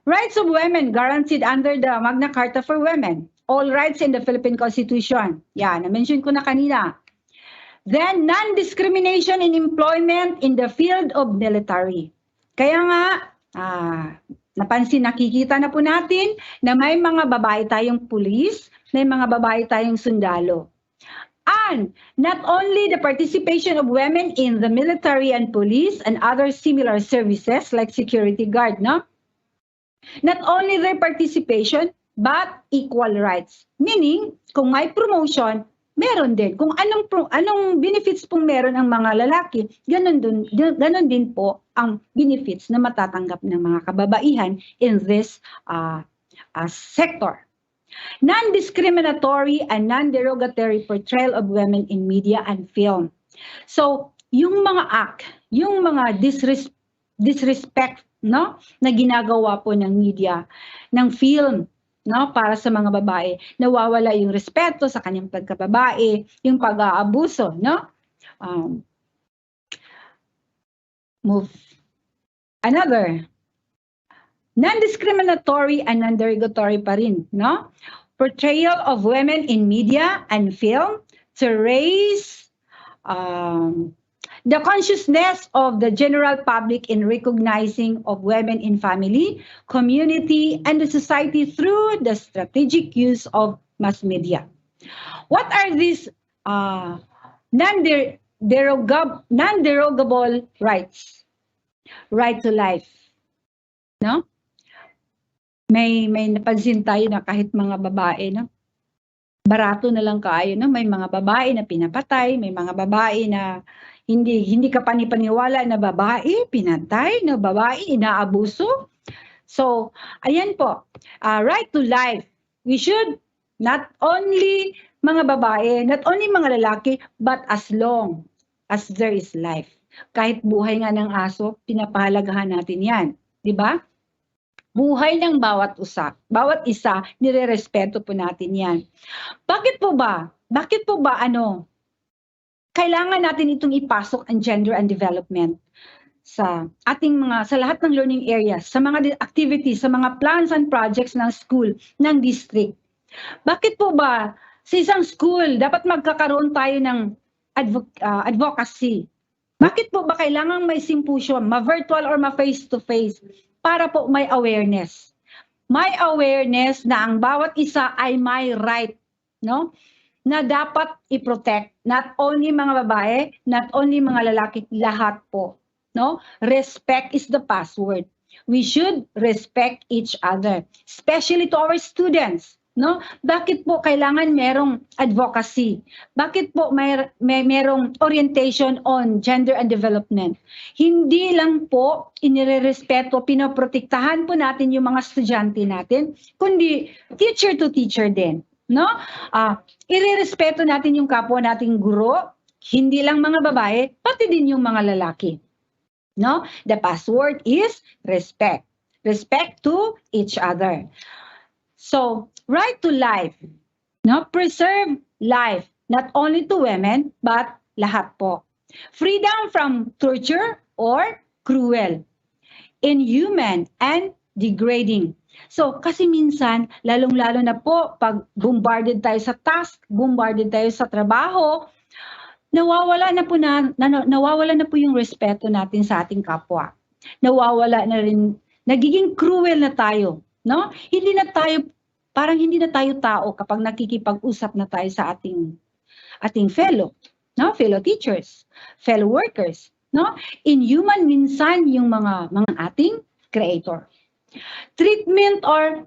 Rights of women guaranteed under the Magna Carta for Women. All rights in the Philippine Constitution. Yan, na-mention ko na kanina. Then, non-discrimination in employment in the field of military. Kaya nga, nakikita na po natin na may mga babae tayong pulis, may mga babae tayong sundalo. And not only the participation of women in the military and police and other similar services like security guard, no? Not only their participation, but equal rights. Meaning, kung may promotion, meron din. Kung anong benefits pong meron ang mga lalaki, ganun din po ang benefits na matatanggap ng mga kababaihan in this sector. Non-discriminatory and non-derogatory portrayal of women in media and film. So, yung mga act, yung mga disrespect, no, na ginagawa po ng media, ng film, no, para sa mga babae, nawawala yung respeto sa kanyang pagkababae, yung pag-aabuso, no? Another, non-discriminatory and non-derogatory pa rin, no? Portrayal of women in media and film to raise the consciousness of the general public in recognizing of women in family, community, and the society through the strategic use of mass media. What are these non-derogable rights? Right to life. No? May napansin tayo na kahit mga babae, no? Barato na lang kaayo, no? May mga babae na pinapatay, may mga babae na hindi ka panipaniwala na babae, pinatay, na babae, inaabuso. So, ayan po, right to life. We should not only mga babae, not only mga lalaki, but as long as there is life. Kahit buhay nga ng aso, pinapahalagahan natin yan. Di ba? Buhay ng bawat isa, nirerespeto po natin yan. Bakit po ba kailangan natin itong ipasok ang gender and development sa lahat ng learning areas, sa mga activities, sa mga plans and projects ng school, ng district. Bakit po ba sa isang school dapat magkakaroon tayo ng advocacy? Bakit po ba kailangan may symposium, ma-virtual or ma-face-to-face para po may awareness? May awareness na ang bawat isa ay may right, no? Na dapat i-protect, not only mga babae, not only mga lalaki, lahat po, no? Respect is the password. We should respect each other, especially to our students, no? Bakit po kailangan merong advocacy? Bakit po merong orientation on gender and development? Hindi lang po inirerespeto, pinoprotektahan po natin yung mga estudyante natin, kundi teacher to teacher din. No? Irerespeto natin yung kapwa nating guro, hindi lang mga babae, pati din yung mga lalaki. No? The password is respect. Respect to each other. So, right to life. No? Preserve life, not only to women, but lahat po. Freedom from torture or cruel, inhuman, and degrading. So, kasi minsan, lalong-lalo na po, pag bombarded tayo sa task, bombarded tayo sa trabaho, nawawala na po yung respeto natin sa ating kapwa. Nawawala na rin, nagiging cruel na tayo, no? Parang hindi na tayo tao kapag nakikipag-usap na tayo sa ating fellow teachers, fellow workers, no? Inhuman minsan yung mga ating creator. Treatment or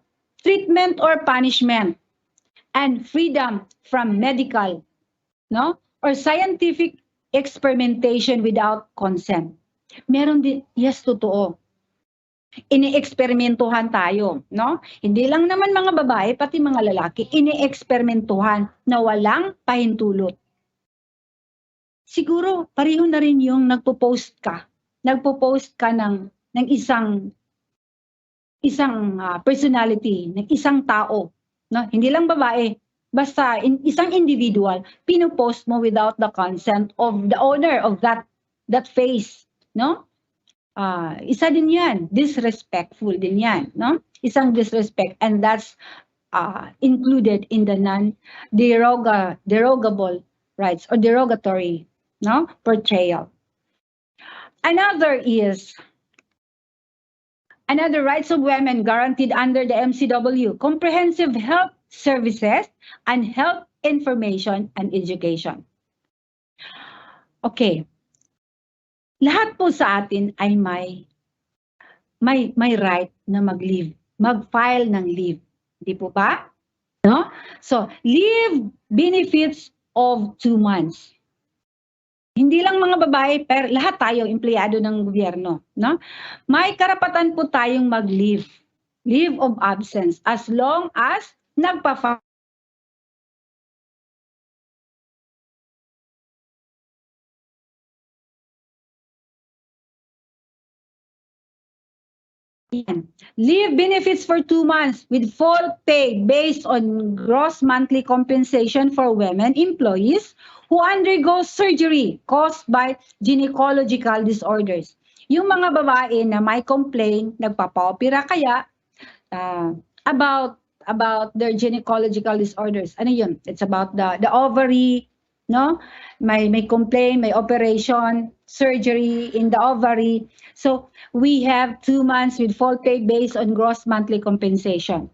punishment, and freedom from medical, no? Or scientific experimentation without consent. Meron din, yes, totoo. Ini-eksperimentuhan tayo, no? Hindi lang naman mga babae, pati mga lalaki, ini-eksperimentuhan na walang pahintulot. Siguro, pareho na rin yung nagpo-post ka ng isang personality, ng isang tao, no? Hindi lang babae, basta isang individual, pinopost mo without the consent of the owner of that face, no? Isa din yan, disrespectful din yan, no? Isang disrespect, and that's included in the non-derogable rights or derogatory, no, portrayal. Another rights of women guaranteed under the MCW, comprehensive health services and health information and education. Okay. Lahat po sa atin ay may right na mag-leave, mag-file ng leave. Di po ba? No? So, leave benefits of 2 months. Hindi lang mga babae, pero lahat tayo empleyado ng gobyerno, no? May karapatan po tayong mag-leave, leave of absence, as long as nagpa-file leave benefits for 2 months with full pay based on gross monthly compensation for women employees who undergo surgery caused by gynecological disorders. Yung mga babae na may complain, nagpapa-opera kaya about their gynecological disorders. Ano yun? It's about the ovary, no? May complain, may operation, surgery in the ovary. So we have 2 months with full pay based on gross monthly compensation.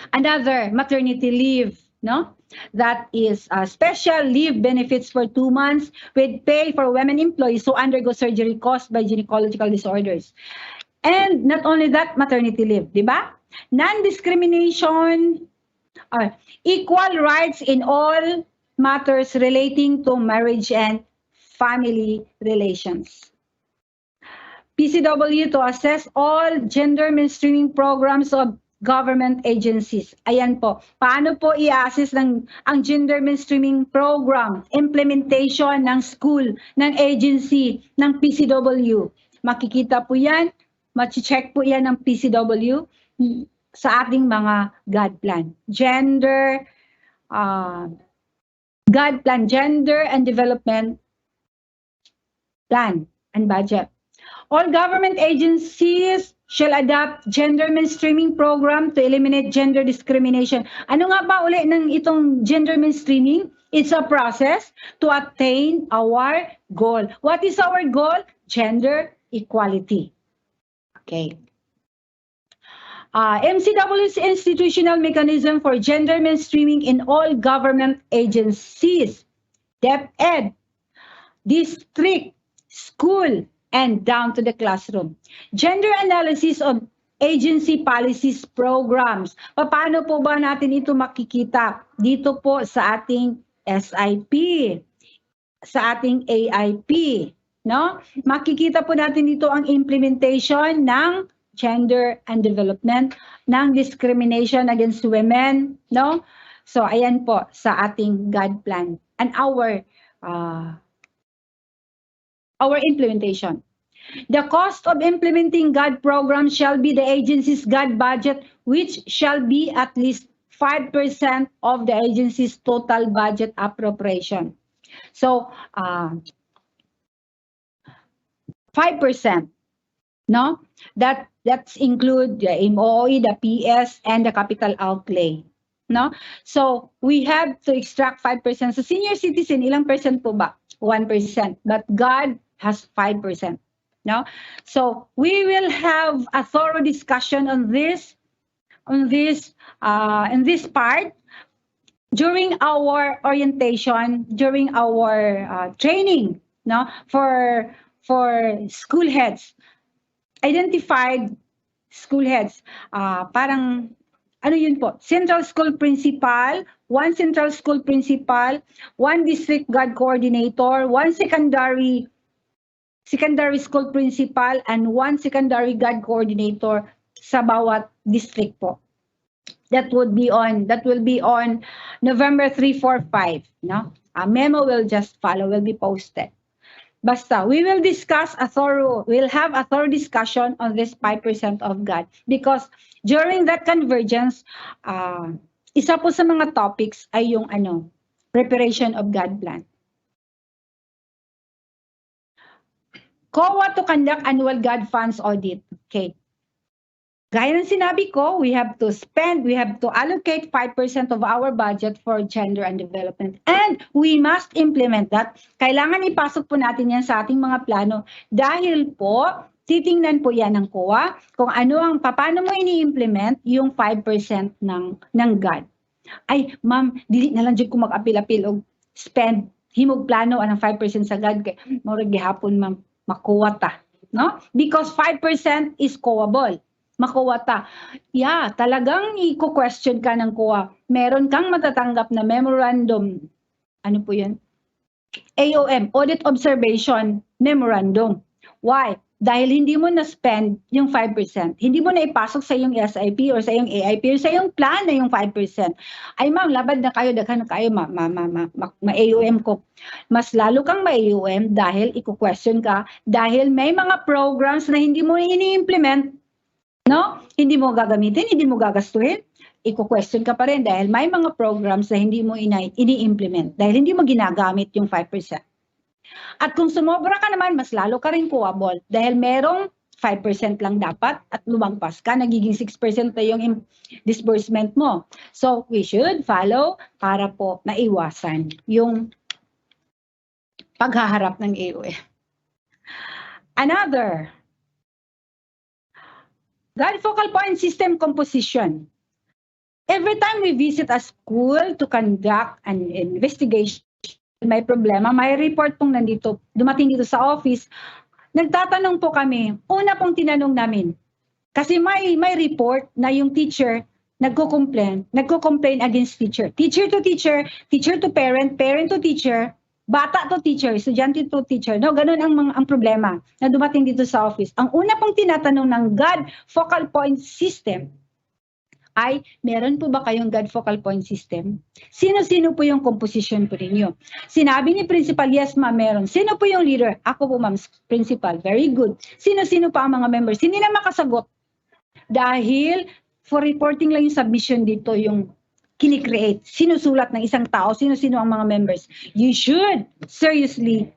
Another, maternity leave, no? That is special leave benefits for 2 months with pay for women employees who undergo surgery caused by gynecological disorders. And not only that, maternity leave, di ba? Non-discrimination, equal rights in all matters relating to marriage and family relations. PCW to assess all gender mainstreaming programs of government agencies. Ayan po. Paano po i-assess ang gender mainstreaming program, implementation ng school, ng agency, ng PCW? Makikita po yan, machi-check po yan ng PCW sa ating mga GAD plan. GAD plan, Gender and Development Plan and Budget. All government agencies shall adopt gender mainstreaming program to eliminate gender discrimination. Ano nga ba uli ng itong gender mainstreaming? It's a process to attain our goal. What is our goal? Gender equality. Okay. MCW's institutional mechanism for gender mainstreaming in all government agencies, DepEd, district, school, and down to the classroom. Gender analysis of agency policies programs. Paano po ba natin ito makikita? Dito po sa ating SIP, sa ating AIP, no? Makikita po natin dito ang implementation ng gender and development, ng discrimination against women, no? So ayan po sa ating GAD plan and our implementation. The cost of implementing GAD program shall be the agency's GAD budget, which shall be at least 5% of the agency's total budget appropriation. So 5%, no? That's include the MOE, the PS, and the capital outlay, no? So we have to extract 5%. So senior citizen, ilang percent po ba? 1%. But GAD has 5%. No? So we will have a thorough discussion on this in this part during our orientation, during our training, no, for school heads, identified school heads, parang ano yun po, central school principal, one central school principal, one district GAD coordinator, one secondary school principal, and one secondary GAD coordinator sa bawat district po. That will be on November 3, 4, 5. No? A memo will just follow, will be posted. Basta, we'll have a thorough discussion on this 5% of GAD because during that convergence, isa po sa mga topics ay yung preparation of GAD plan. COA to conduct annual GAD funds audit. Okay. Gaya ng sinabi ko, we have to allocate 5% of our budget for gender and development. And we must implement that. Kailangan ipasok po natin yan sa ating mga plano dahil po, titingnan po yan ng COA kung paano mo ini-implement yung 5% ng GAD. Ay, ma'am, dili na lang dyan ko mag-apil-apil o spend, himog plano anong 5% sa GAD. Murag gihapon, ma'am, makuha ta. No? Because 5% is COA-able. Makuha ta. Yeah, talagang i-question ka ng COA. Meron kang matatanggap na memorandum. Ano po yun? AOM, Audit Observation Memorandum. Why? Dahil hindi mo na-spend yung 5%. Hindi mo na ipasok sa iyong SIP or sa iyong AIP or sa iyong plan na yung 5%. Ay ma'am, labad na kayo, daghan na kayo, ma-AOM ko. Mas lalo kang ma-AOM dahil i-question ka, dahil may mga programs na hindi mo ini-implement. No? Hindi mo gagamitin, hindi mo gagastuhin. Iko-question ka pa rin dahil may mga programs na hindi mo ini-implement dahil hindi mo ginagamit yung 5%. At kung sumobra ka naman, mas lalo ka rin kuwabol dahil merong 5% lang dapat at lumagpas ka, nagiging 6% na yung disbursement mo. So, we should follow para po maiwasan yung paghaharap ng AOE. Another, GAD focal point system composition. Every time we visit a school to conduct an investigation, may problema, may report pong dumating dito sa office, nagtatanong po kami, una pong tinanong namin, kasi may report na yung teacher nagko-complain against teacher. Teacher to teacher, teacher to parent, parent to teacher, bata to teacher, estudyante to teacher. No, ganun ang problema na dumating dito sa office. Ang una pong tinatanong ng GAD focal point system ay, meron po ba kayong GAD focal point system? Sino-sino po yung composition po ninyo? Sinabi ni principal, yes ma'am, meron. Sino po yung leader? Ako po ma'am, principal. Very good. Sino-sino pa ang mga members? Hindi na makasagot. Dahil for reporting lang yung submission dito, yung kini-create, sinusulat ng isang tao, sino-sino ang mga members. You should seriously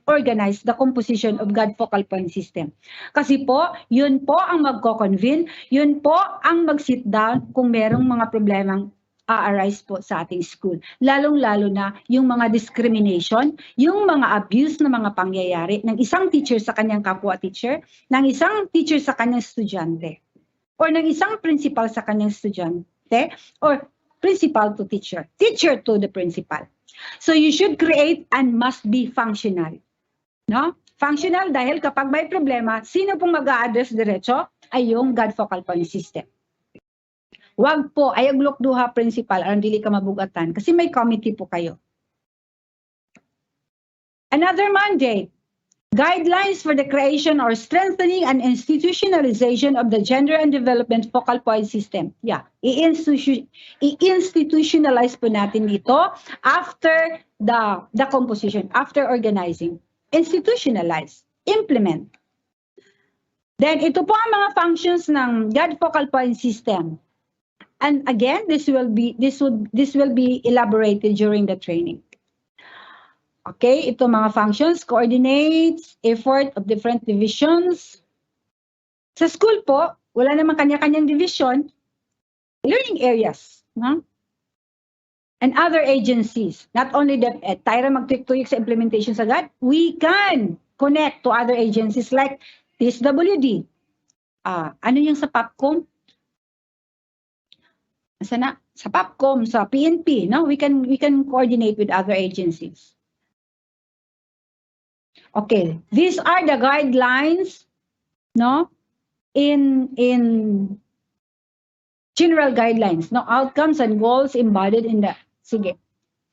organize the composition of GAD focal point system. Kasi po, yun po ang magko-convene, yun po ang mag-sit down kung merong mga problemang a-arise po sa ating school. Lalong-lalo na yung mga discrimination, yung mga abuse na mga pangyayari ng isang teacher sa kanyang kapwa teacher, ng isang teacher sa kanyang estudyante, or ng isang principal sa kanyang estudyante, or principal to teacher, teacher to the principal. So you should create and must be functional. No? Functional dahil kapag may problema, sino pong mag-a-address diretso ay yung GAD focal point system. Wag po, ayag lukduha principal, aron dili ka mabugatan kasi may committee po kayo. Another mandate, guidelines for the creation or strengthening and institutionalization of the gender and development focal point system. Yeah, i-institutionalize po natin dito after the composition, after organizing. Institutionalize, implement. Then ito po ang mga functions ng GAD focal point system. And again, this will be elaborated during the training. Okay, ito mga functions, coordinates, effort of different divisions. Sa school po, wala namang kanya-kanyang division, learning areas, no? And other agencies, not only DepEd, tayo magtuyok-tuyok sa implementation sa GAD, we can connect to other agencies like DSWD. Ano yung sa PAPCOM? Sa PAPCOM, sa PNP, no? We can coordinate with other agencies. Okay, these are the guidelines, no? In general guidelines, no? Outcomes and goals embodied in the, sige.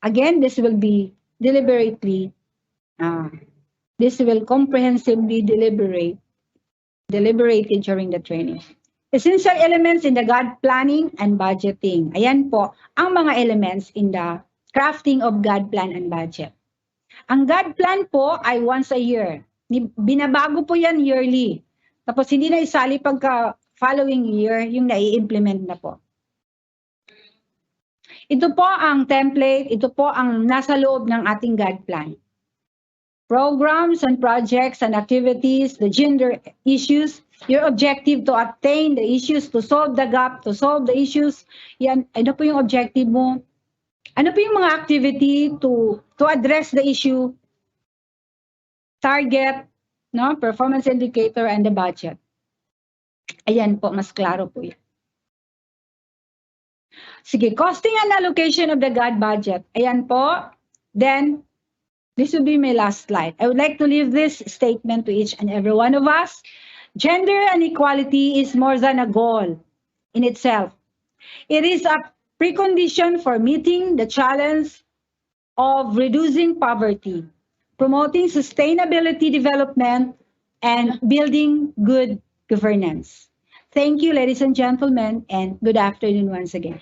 Again, this will be deliberated during the training. Essential elements in the GAD planning and budgeting. Ayan po, ang mga elements in the crafting of GAD plan and budget. Ang GAD plan po ay once a year. Binabago po yan yearly. Tapos hindi na isali pagka following year yung nai-implement na po. Ito po ang template, ito po ang nasa loob ng ating GAD plan. Programs and projects and activities, the gender issues, your objective to attain the issues, to solve the gap, to solve the issues. Yan, ano po yung objective mo? Ano po yung mga activity to address the issue? Target, no? Performance indicator and the budget. Ayan po, mas klaro po yan. Sige, costing and allocation of the GAD budget. Ayan po. Then, this will be my last slide. I would like to leave this statement to each and every one of us. Gender inequality is more than a goal in itself. It is a precondition for meeting the challenge of reducing poverty, promoting sustainability development, and building good governance. Thank you, ladies and gentlemen, and good afternoon once again.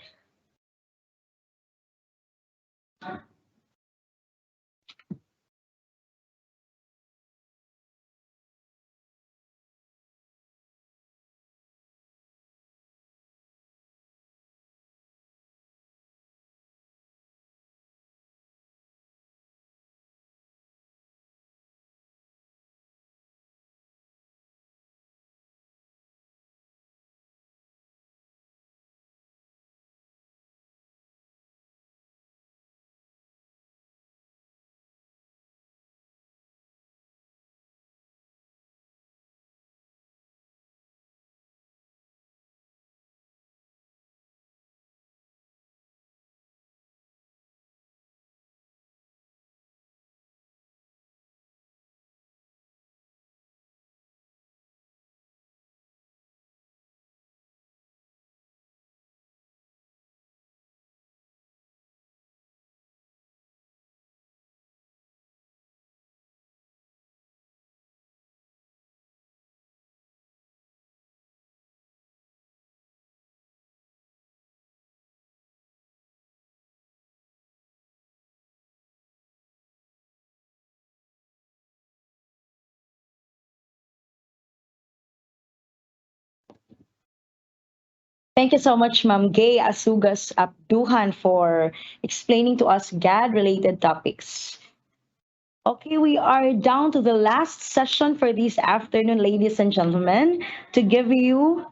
Thank you so much, Ma'am Gay Asugas Abduhan, for explaining to us GAD-related topics. Okay, we are down to the last session for this afternoon, ladies and gentlemen, to give you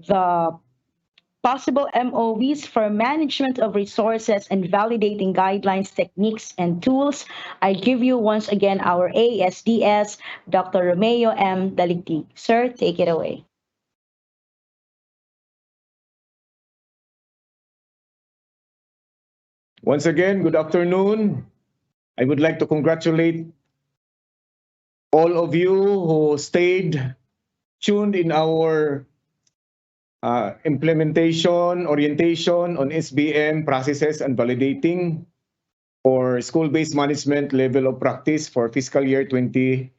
the possible MOVs for management of resources and validating guidelines, techniques, and tools. I give you once again our ASDS, Dr. Romeo M. Daligtig. Sir, take it away. Once again, good afternoon. I would like to congratulate all of you who stayed tuned in our implementation, orientation on SBM processes and validating for school-based management level of practice for fiscal year 2022.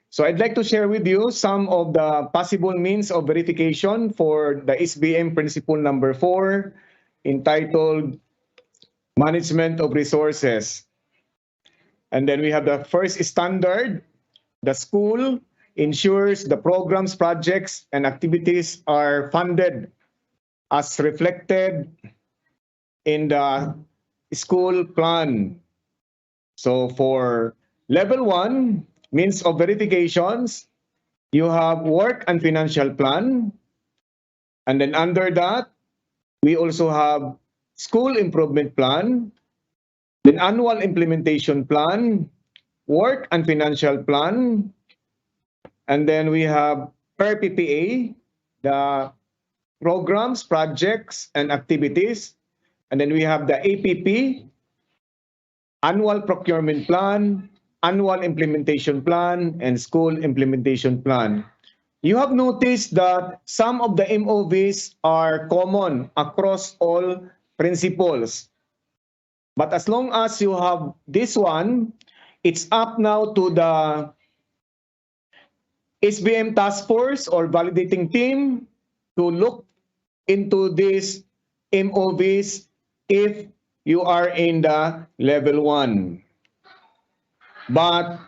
So I'd like to share with you some of the possible means of verification for the SBM principle number 4, entitled Management of Resources. And then we have the first standard. The school ensures the programs, projects, and activities are funded as reflected in the school plan. So for level 1, means of verifications, you have work and financial plan. And then under that, we also have school improvement plan, then annual implementation plan, work and financial plan. And then we have per PPA, the programs, projects, and activities. And then we have the APP, annual procurement plan, annual implementation plan, and school implementation plan. You have noticed that some of the MOVs are common across all principles. But as long as you have this one, it's up now to the SBM task force or validating team to look into these MOVs if you are in the level 1. But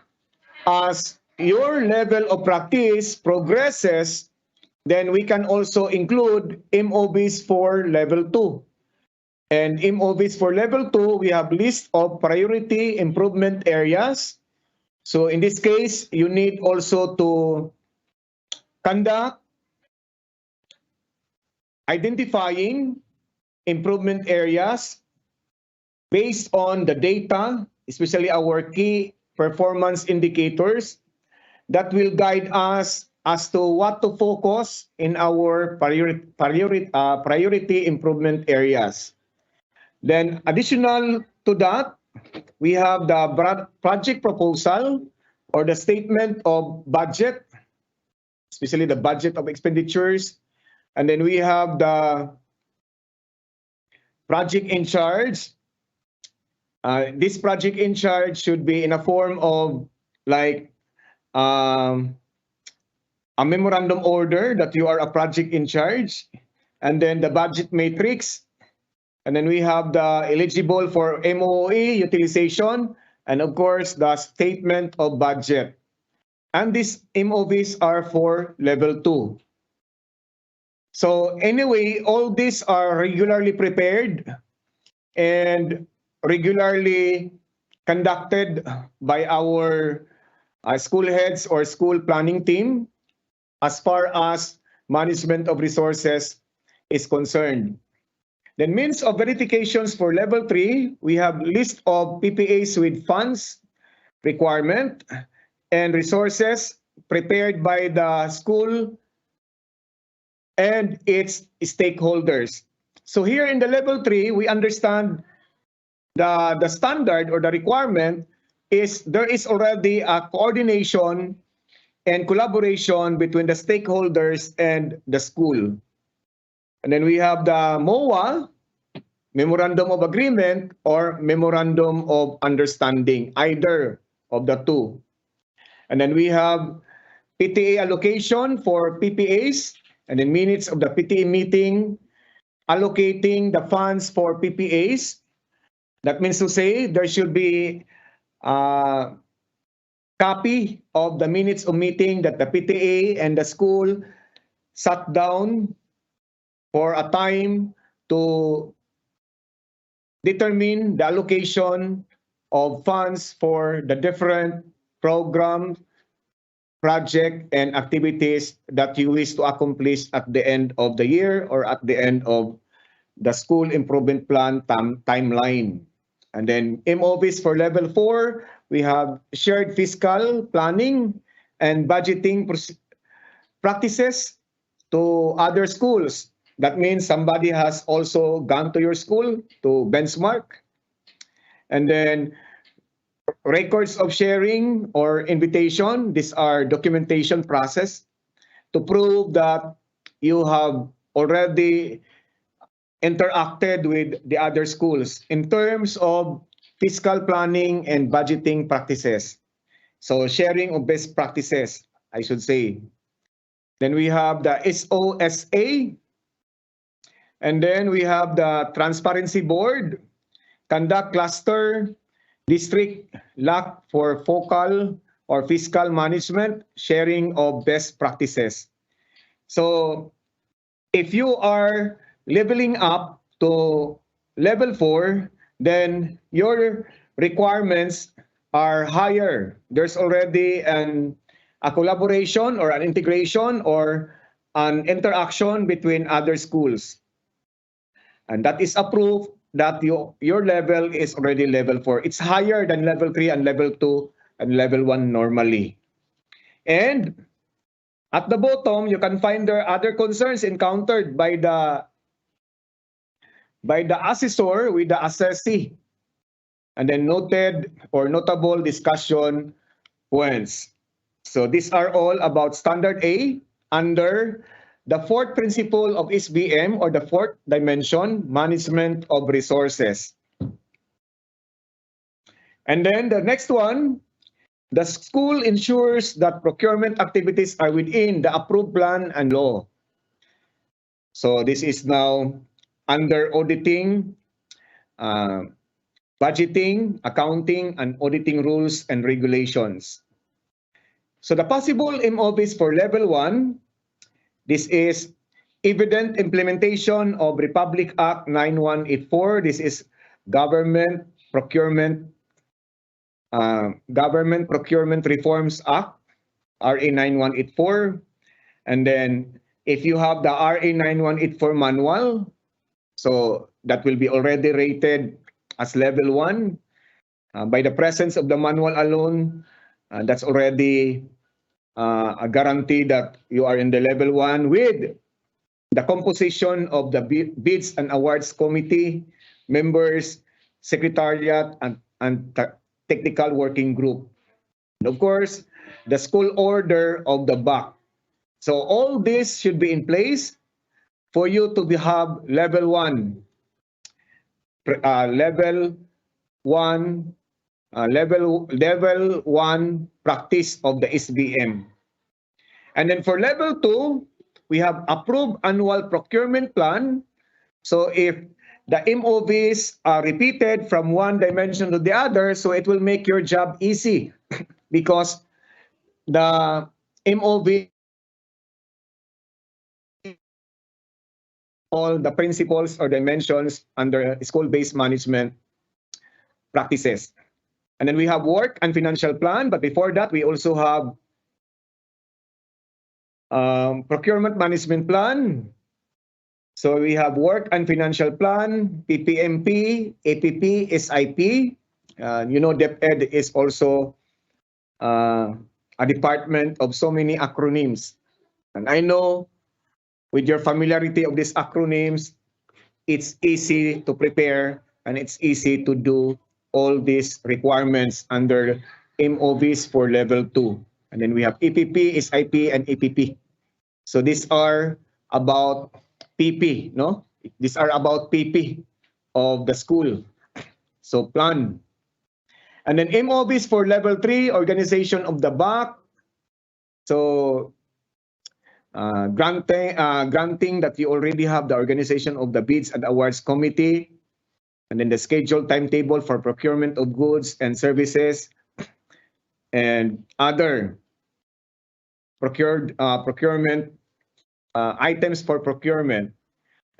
as your level of practice progresses, then we can also include MOVs for level 2. And MOVs for level 2, we have list of priority improvement areas. So in this case, you need also to conduct identifying improvement areas based on the data, especially our key performance indicators that will guide us as to what to focus in our priority improvement areas. Then additional to that, we have the project proposal or the statement of budget, especially the budget of expenditures. And then we have the project in charge. This project in charge should be in a form of like a memorandum order that you are a project in charge, and then the budget matrix, and then we have the eligible for MOE utilization, and of course the statement of budget. And these MOVs are for level 2. So anyway, all these are regularly prepared and regularly conducted by our school heads or school planning team as far as management of resources is concerned. Then means of verifications for level 3, we have list of PPAs with funds, requirement, and resources prepared by the school and its stakeholders. So here in the level 3, we understand the standard or the requirement is there is already a coordination and collaboration between the stakeholders and the school. And then we have the MOA, Memorandum of Agreement or Memorandum of Understanding, either of the two. And then we have PTA allocation for PPAs, and then minutes of the PTA meeting allocating the funds for PPAs. That means to say there should be a copy of the minutes of meeting that the PTA and the school sat down for a time to determine the allocation of funds for the different programs, project, and activities that you wish to accomplish at the end of the year or at the end of the school improvement plan timeline. And then MOVs for level 4, we have shared fiscal planning and budgeting practices to other schools. That means somebody has also gone to your school to benchmark. And then records of sharing or invitation, these are documentation process to prove that you have already interacted with the other schools in terms of fiscal planning and budgeting practices. So sharing of best practices, I should say. Then we have the SOSA. And then we have the Transparency Board, Conduct Cluster, District LAC for focal or fiscal management, sharing of best practices. So if you are leveling up to level 4, then your requirements are higher. There's already a collaboration or an integration or an interaction between other schools. And that is a proof that your level is already level 4. It's higher than level 3 and level 2 and level 1 normally. And at the bottom, you can find there other concerns encountered by the assessor with the assessee, and then noted or notable discussion points. So these are all about standard A under the fourth principle of SBM, or the fourth dimension, management of resources. And then the next one, the school ensures that procurement activities are within the approved plan and law. So this is now under auditing, budgeting, accounting, and auditing rules and regulations. So the possible MOVs for level 1, this is evident implementation of Republic Act 9184. This is Government Procurement Reforms Act, RA 9184. And then if you have the RA 9184 manual, so that will be already rated as level 1. By the presence of the manual alone, that's already a guarantee that you are in the level 1 with the composition of the bids and awards committee members, secretariat, and technical working group. And of course, the school order of the BAC. So all this should be in place for you to have level 1, level 1 practice of the SBM. And then for level 2, we have approved annual procurement plan. So if the MOVs are repeated from one dimension to the other, so it will make your job easy because the MOV, all the principles or dimensions under school-based management practices. And then we have work and financial plan, but before that, we also have procurement management plan. So we have work and financial plan, PPMP, APP, SIP. DepEd is also a department of so many acronyms. And I know with your familiarity of these acronyms, it's easy to prepare and it's easy to do all these requirements under MOVs for level 2. And then we have EPP, SIP, and APP. So these are about PP, no? These are about PP of the school. So plan. And then MOVs for level 3, organization of the BAC. So granting that you already have the organization of the bids and awards committee. And then the scheduled timetable for procurement of goods and services and other procurement items for procurement.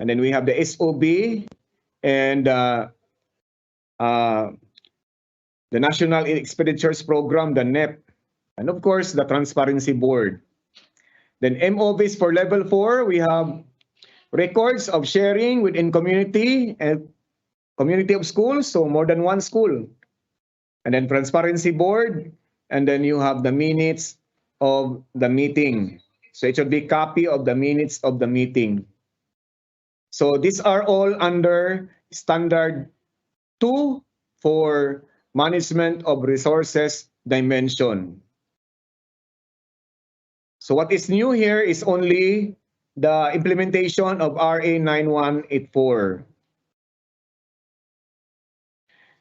And then we have the SOB and the National Expenditures Program, the NEP, and of course the Transparency Board. Then MOVs for level 4, we have records of sharing within community and community of schools, so more than one school. And then Transparency Board, and then you have the minutes of the meeting. So it should be copy of the minutes of the meeting. So these are all under standard 2 for management of resources dimension. So what is new here is only the implementation of RA 9184.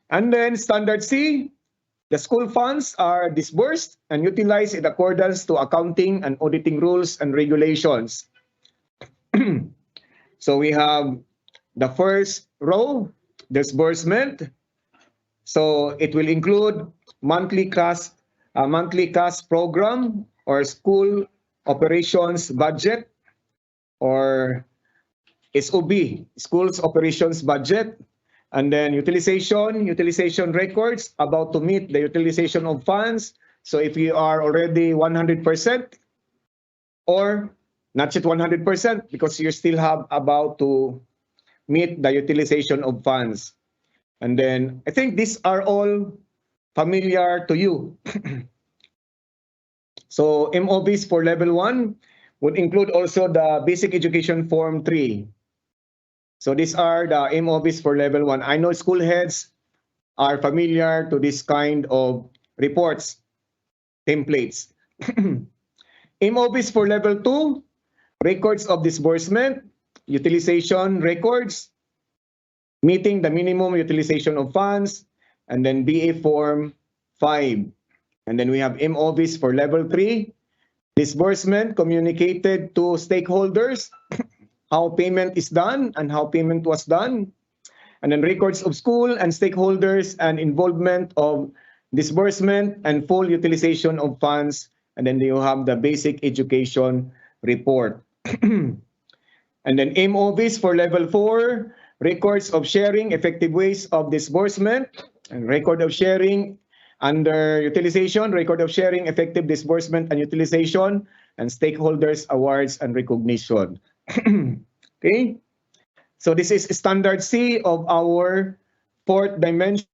And then standard C, the school funds are disbursed and utilized in accordance to accounting and auditing rules and regulations. So we have the first row, disbursement. So it will include monthly cash program or school operations budget or SOB, schools operations budget. And then utilization records about to meet the utilization of funds. So if you are already 100% or not yet 100% because you still have about to meet the utilization of funds. And then I think these are all familiar to you. So MOBs for level 1 would include also the Basic Education Form 3. So these are the MOBs for level 1. I know school heads are familiar to this kind of reports, templates. MOBs for level 2, records of disbursement, utilization records, meeting the minimum utilization of funds, and then BA Form 5. And then we have MOBs for level 3, disbursement communicated to stakeholders, how payment is done and how payment was done. And then records of school and stakeholders and involvement of disbursement and full utilization of funds. And then you have the basic education report. And then MOBs for level 4, records of sharing, effective ways of disbursement, and record of sharing under utilization, record of sharing, effective disbursement and utilization, and stakeholders awards and recognition. Okay, so this is standard C of our fourth dimension.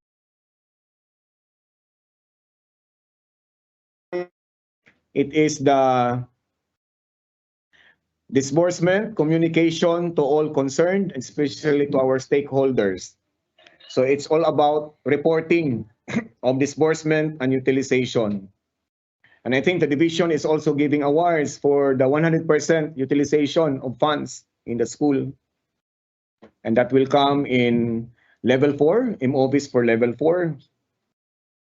It is the disbursement, communication to all concerned, especially to our stakeholders. So it's all about reporting of disbursement and utilization. And I think the division is also giving awards for the 100% utilization of funds in the school. And that will come in level 4, MOBs for level 4.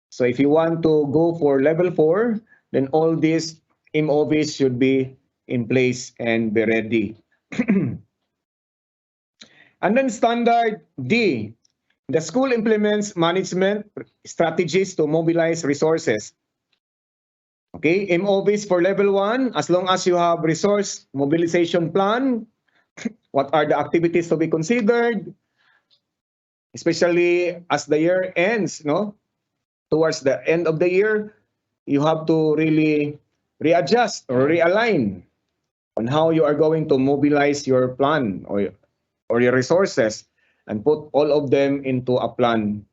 So if you want to go for level 4, then all these MOBs should be in place and be ready. And then standard D, the school implements management strategies to mobilize resources. Okay, MOBs for level 1, as long as you have resource mobilization plan, what are the activities to be considered, especially as the year ends, no? Towards the end of the year, you have to really readjust or realign on how you are going to mobilize your plan or your resources and put all of them into a plan.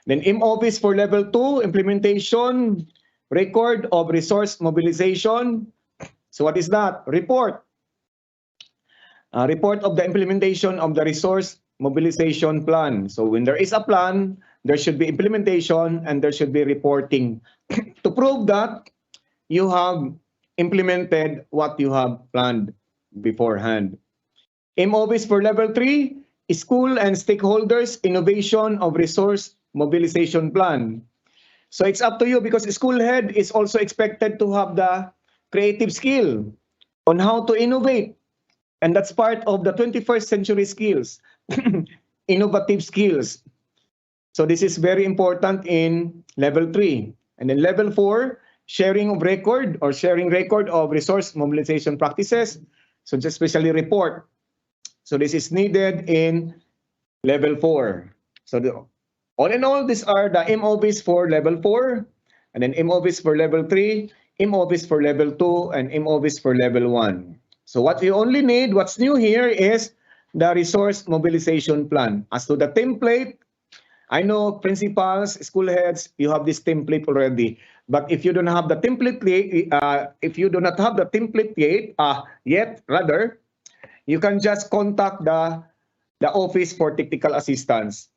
Then MOBs for level 2, implementation, record of resource mobilization. So what is that? Report. Report of the implementation of the resource mobilization plan. So when there is a plan, there should be implementation and there should be reporting to prove that you have implemented what you have planned beforehand. MOBs for level 3, school and stakeholders innovation of resource mobilization plan. So it's up to you because school head is also expected to have the creative skill on how to innovate. And that's part of the 21st century skills, innovative skills. So this is very important in level 3. And then level 4, sharing of record or sharing record of resource mobilization practices. So just especially report. So this is needed in level 4. So all in all, these are the MOBs for level 4, and then MOBs for level 3, MOBs for level 2, and MOBs for level 1. So what we only need, what's new here is the resource mobilization plan. As to the template, I know principals, school heads, you have this template already. But if you don't have the template, if you do not have the template yet, you can just contact the Office for Technical Assistance.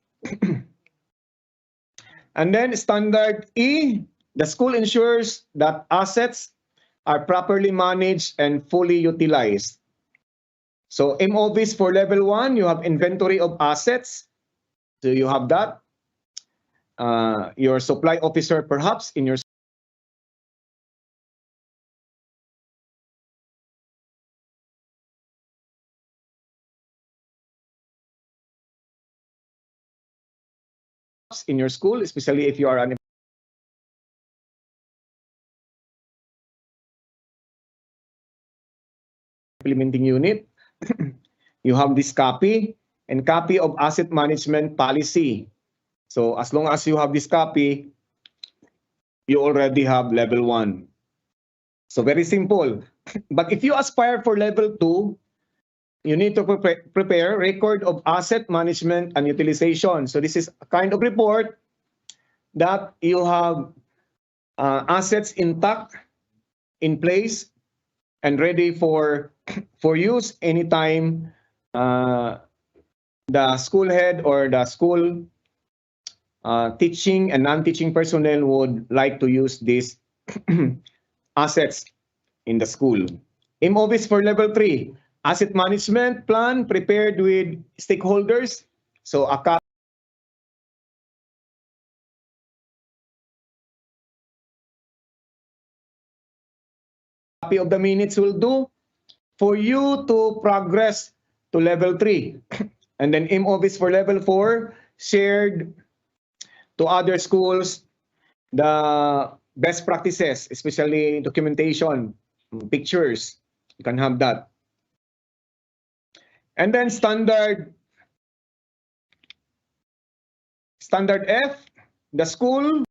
And then standard E, the school ensures that assets are properly managed and fully utilized. So MOBs for level 1, you have inventory of assets. So you have that. Your supply officer perhaps in your school, especially if you are an implementing unit. You have this copy and copy of asset management policy. So as long as you have this copy, you already have level 1. So very simple. But if you aspire for level 2, you need to prepare record of asset management and utilization. So this is a kind of report that you have assets intact, in place, and ready for use anytime the school head or the school teaching and non-teaching personnel would like to use these assets in the school. MOBs for level 3, asset management plan prepared with stakeholders. So a copy of the minutes will do for you to progress to level 3. And then MOBs for level 4, shared to other schools the best practices, especially documentation, pictures. You can have that. And then standard F, the school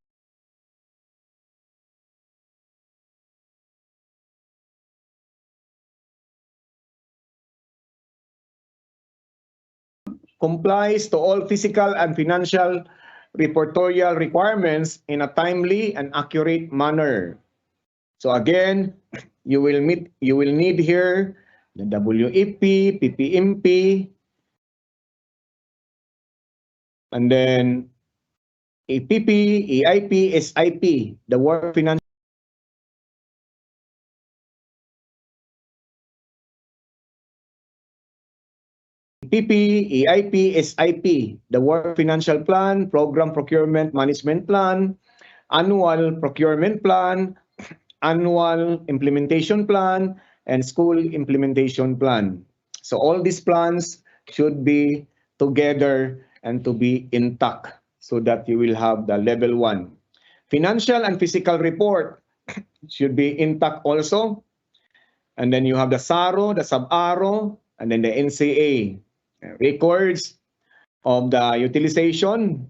complies to all physical and financial reportorial requirements in a timely and accurate manner. So again, you will need here the WEP, PPMP, and then APP, EIP, SIP, the work financial PP, EIP, SIP, the work financial plan, program procurement management plan, annual procurement plan, annual implementation plan, and school implementation plan. So all these plans should be together and to be intact so that you will have the level 1. Financial and physical report should be intact also. And then you have the SARO, the sub-ARO, and then the NCA. Records of the utilization,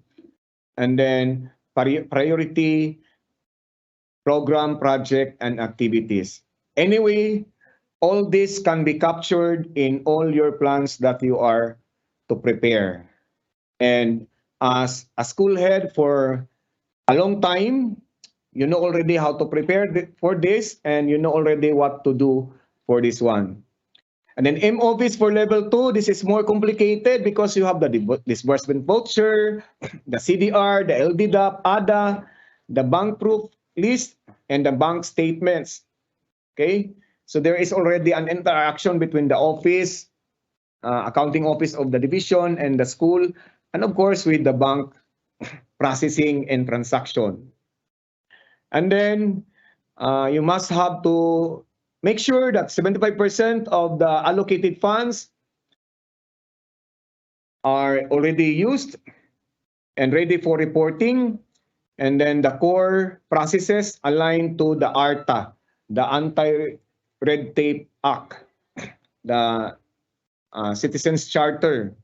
and then priority program, project, and activities. Anyway, all this can be captured in all your plans that you are to prepare. And as a school head for a long time, you know already how to prepare for this, and you know already what to do for this one. And then MOVs for level 2, this is more complicated because you have the disbursement voucher, the CDR, the LDDAP, ADA, the bank proof list, and the bank statements. Okay? So there is already an interaction between the office, accounting office of the division and the school, and of course with the bank processing and transaction. And then you must have to make sure that 75% of the allocated funds are already used and ready for reporting. And then the core processes aligned to the ARTA, the Anti-Red Tape Act, the Citizens Charter.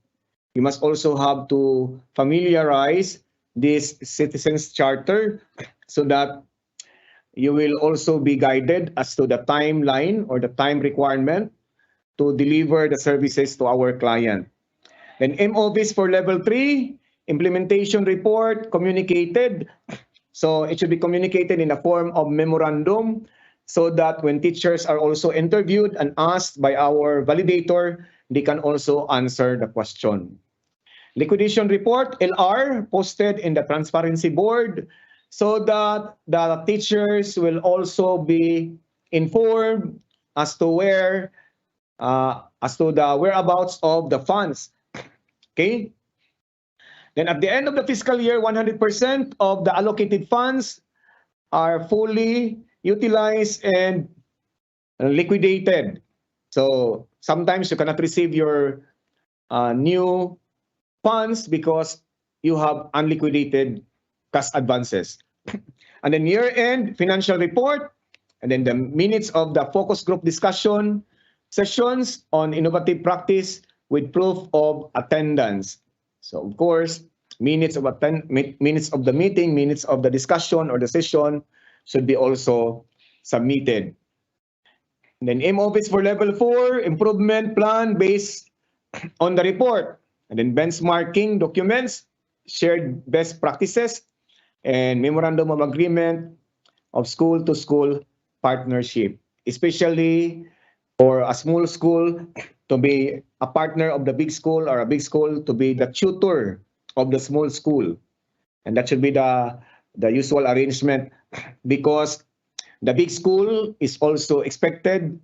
You must also have to familiarize this Citizens Charter so that you will also be guided as to the timeline or the time requirement to deliver the services to our client. Then MOVs for level 3, implementation report communicated. So it should be communicated in the form of memorandum so that when teachers are also interviewed and asked by our validator, they can also answer the question. Liquidation report, LR, posted in the transparency board so that the teachers will also be informed as to the whereabouts of the funds. Okay? Then at the end of the fiscal year, 100% of the allocated funds are fully utilized and liquidated. So sometimes you cannot receive your new funds because you have unliquidated cash advances. And then year-end financial report, and then the minutes of the focus group discussion sessions on innovative practice with proof of attendance. So of course, minutes of the meeting, minutes of the discussion or the session should be also submitted. And then MOVs for level 4, improvement plan based on the report. And then benchmarking documents, shared best practices, and memorandum of agreement of school-to-school partnership, especially for a small school to be a partner of the big school, or a big school to be the tutor of the small school. And that should be the usual arrangement, because the big school is also expected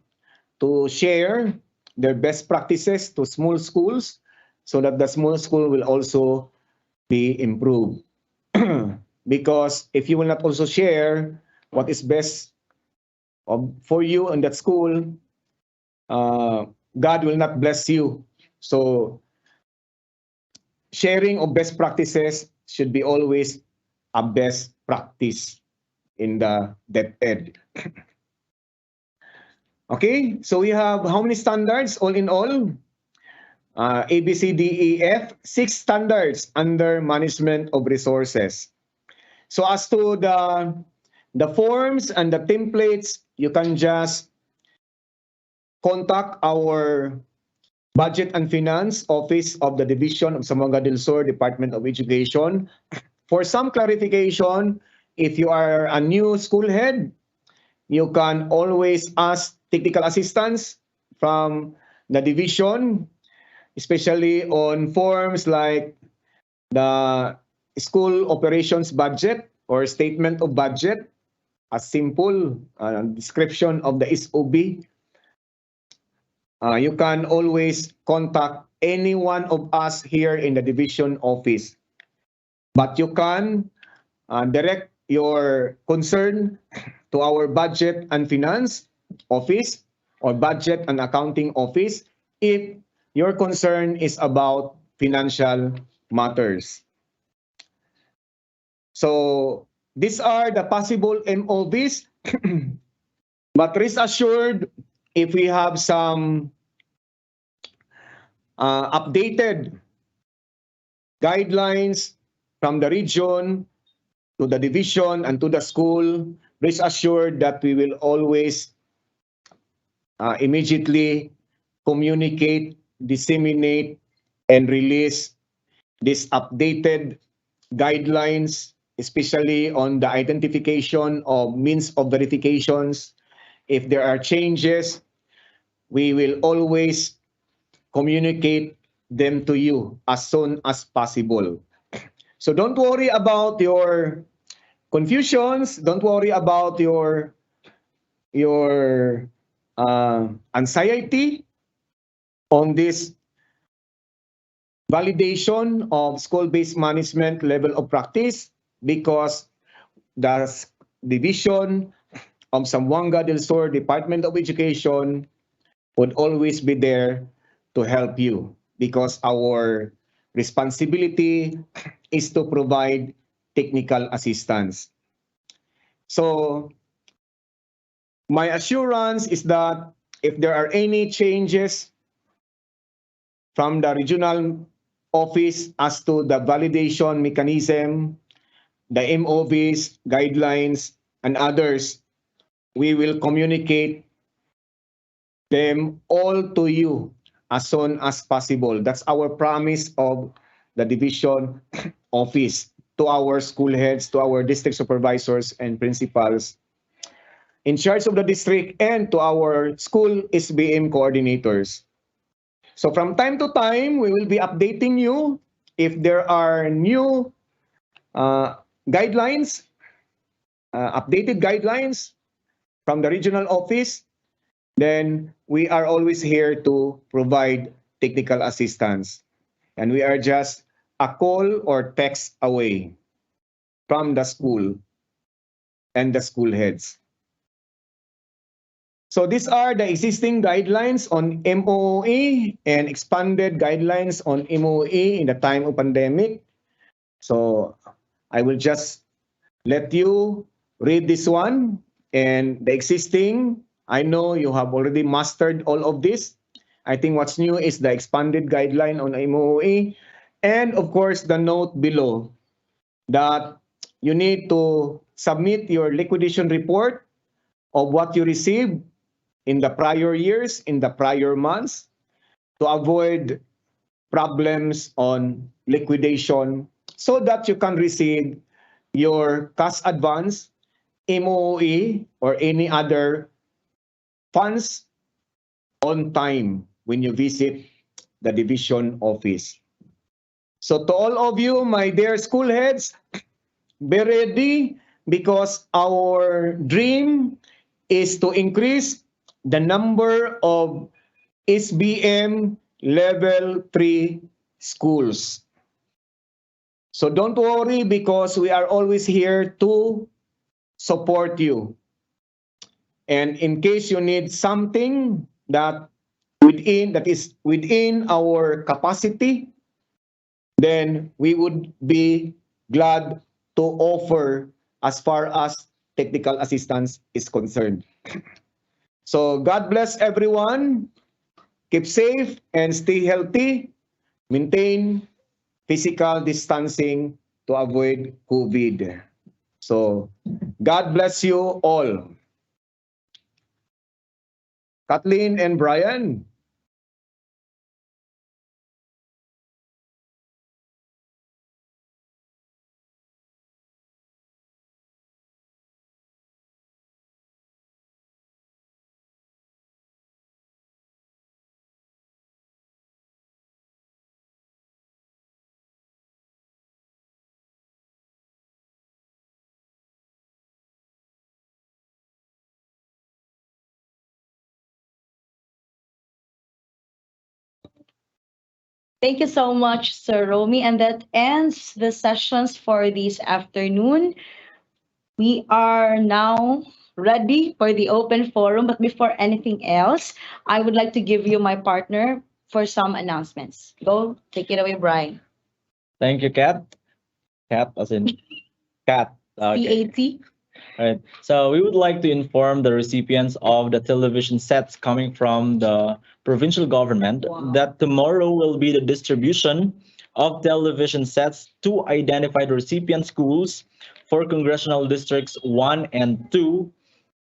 to share their best practices to small schools, so that the small school will also be improved. Because if you will not also share what is best for you in that school, God will not bless you. So sharing of best practices should be always a best practice in the DepEd. Okay, so we have how many standards all in all? A, B, C, D, E, F, 6 standards under management of resources. So as to the forms and the templates, you can just contact our Budget and Finance Office of the Division of Zamboanga del Sur, Department of Education. For some clarification, if you are a new school head, you can always ask technical assistance from the division, especially on forms like the school operations budget or statement of budget, a simple description of the SOB. You can always contact any one of us here in the division office. But you can direct your concern to our Budget and Finance Office or Budget and Accounting Office if your concern is about financial matters. So these are the possible MOVs, but rest assured, if we have some updated guidelines from the region to the division and to the school, rest assured that we will always immediately communicate, disseminate, and release these updated guidelines, especially on the identification of means of verifications. If there are changes, we will always communicate them to you as soon as possible. So don't worry about your confusions. Don't worry about your anxiety on this validation of school-based management level of practice, because the division of Zamboanga del Sur Department of Education would always be there to help you, because our responsibility is to provide technical assistance. So my assurance is that if there are any changes from the regional office as to the validation mechanism, the MOVs, guidelines, and others, we will communicate them all to you as soon as possible. That's our promise of the division office to our school heads, to our district supervisors and principals in charge of the district, and to our school SBM coordinators. So from time to time, we will be updating you if there are new guidelines, updated guidelines from the regional office. Then we are always here to provide technical assistance. And we are just a call or text away from the school and the school heads. So these are the existing guidelines on MOE and expanded guidelines on MOE in the time of pandemic. So I will just let you read this one, and the existing, I know you have already mastered all of this. I think what's new is the expanded guideline on MOE, and of course the note below that you need to submit your liquidation report of what you received in the prior years, in the prior months, to avoid problems on liquidation, so that you can receive your cash advance, MOE, or any other funds on time when you visit the division office. So to all of you, my dear school heads, be ready because our dream is to increase the number of SBM Level 3 schools. So don't worry because we are always here to support you. And in case you need something that is within our capacity, then we would be glad to offer as far as technical assistance is concerned. So God bless everyone. Keep safe and stay healthy. Maintain physical distancing to avoid COVID. So God bless you all. Kathleen and Brian. Thank you so much, Sir Romy. And that ends the sessions for this afternoon. We are now ready for the open forum. But before anything else, I would like to give you my partner for some announcements. Go, take it away, Brian. Thank you, Kat. Kat, as in Kat. Okay. PAT. Right. So we would like to inform the recipients of the television sets coming from the provincial government that tomorrow will be the distribution of television sets to identified recipient schools for Congressional Districts 1 and 2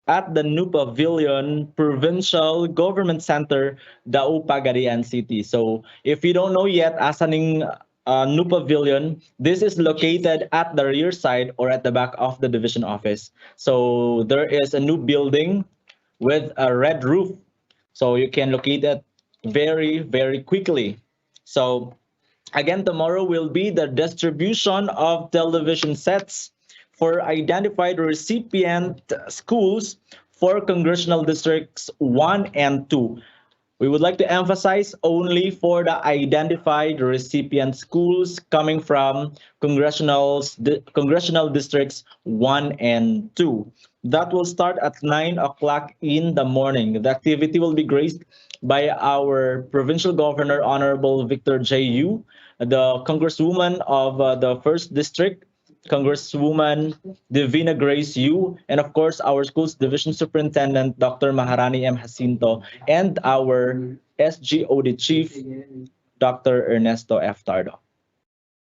at the New Pavilion Provincial Government Center, Dao Pagadian City. So if you don't know yet, asaning New Pavilion, this is located at the rear side or at the back of the division office. So there is a new building with a red roof. So you can locate it very, very quickly. So again, tomorrow will be the distribution of television sets for identified recipient schools for Congressional Districts 1 and 2. We would like to emphasize only for the identified recipient schools coming from Congressional Districts 1 and 2. That will start at 9 o'clock in the morning. The activity will be graced by our Provincial Governor, Honorable Victor J. Yu, the Congresswoman of the 1st District, Congresswoman Divina Grace Yu, and of course our school's division superintendent, Dr. Maharani M. Jacinto, and our SGOD chief, Dr. Ernesto F. Tardo.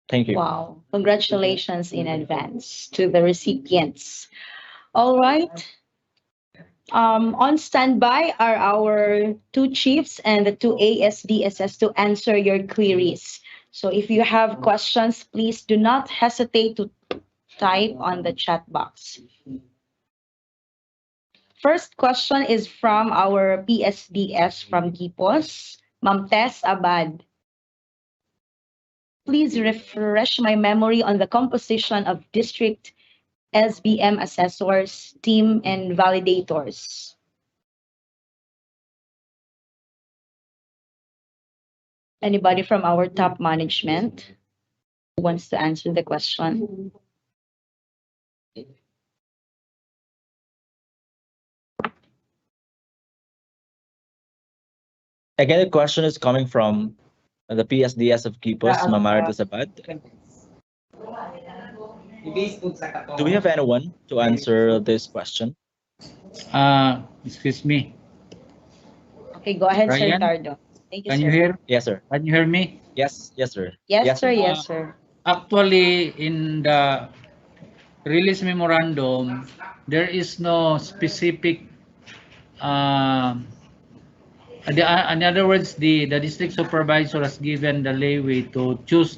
Thank you. Wow. Congratulations in advance to the recipients. All right. On standby are our two chiefs and the two ASDSS to answer your queries. So if you have questions, please do not hesitate to type on the chat box. First question is from our PSDS from Gipos, Ma'am Tess Abad. Please refresh my memory on the composition of district SBM assessors, team, and validators. Anybody from our top management who wants to answer the question? Again, the question is coming from the PSDS of Kipos, Mamar Sabad. Do we have anyone to answer this question? Excuse me. Okay, go ahead, Sir Ryan? Tardo. Thank you, Can sir. you hear? Yes, sir. Can you hear me? Yes, yes, sir. Yes, sir. sir. Yes, sir. Actually, in the release memorandum, there is no specific. In other words, the district supervisor has given the leeway to choose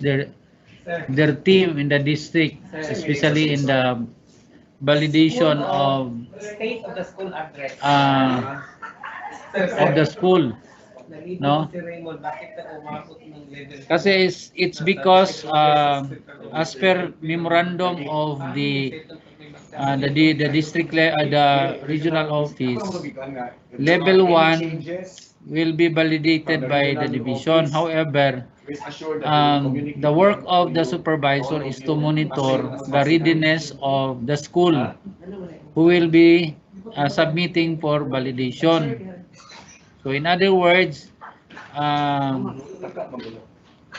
their team in the district, especially in the validation uh, of the school, no? Kasi it's because as per memorandum of the district the regional office, level 1 will be validated by the division. However, the work of the supervisor is to monitor the readiness of the school who will be submitting for validation. So in other words,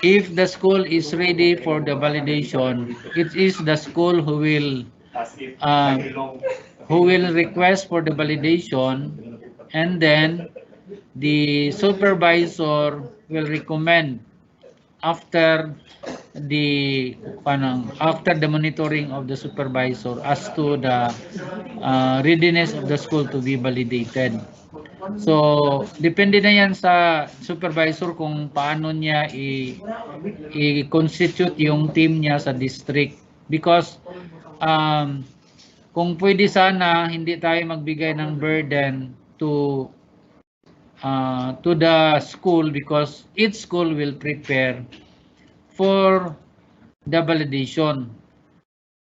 if the school is ready for the validation, it is the school uh, who will request for the validation, and then the supervisor will recommend after after the monitoring of the supervisor as to the readiness of the school to be validated. So, depende na yan sa supervisor kung paano niya i-constitute yung team niya sa district. Because kung pwede sana, hindi tayo magbigay ng burden to the school, because each school will prepare for the validation.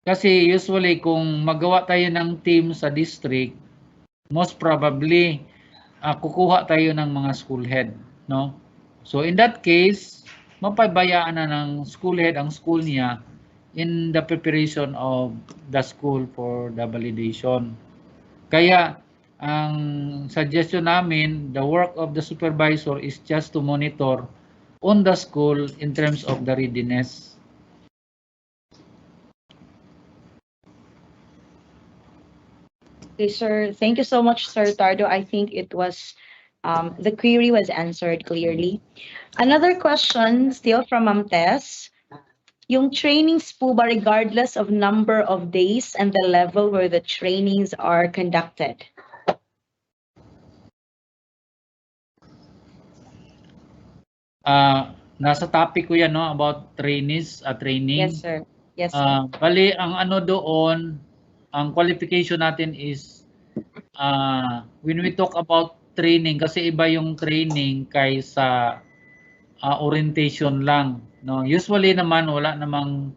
Kasi usually kung magawa tayo ng team sa district, most probably kukuha tayo ng mga school head, no? So in that case, mapabayaan na ng school head ang school niya in the preparation of the school for the validation. Kaya ang suggestion namin, the work of the supervisor is just to monitor on the school in terms of the readiness. Okay, sir. Thank you so much, Sir Tardo. I think it was the query was answered clearly. Another question still from Ma'am Tess. Yung trainings po ba regardless of number of days and the level where the trainings are conducted? Nasa topic ko yan, no, about trainees, training. Yes, sir. Yes, sir. Bali, ang ano doon, ang qualification natin is when we talk about training, kasi iba yung training kaysa orientation lang, no? Usually naman wala namang,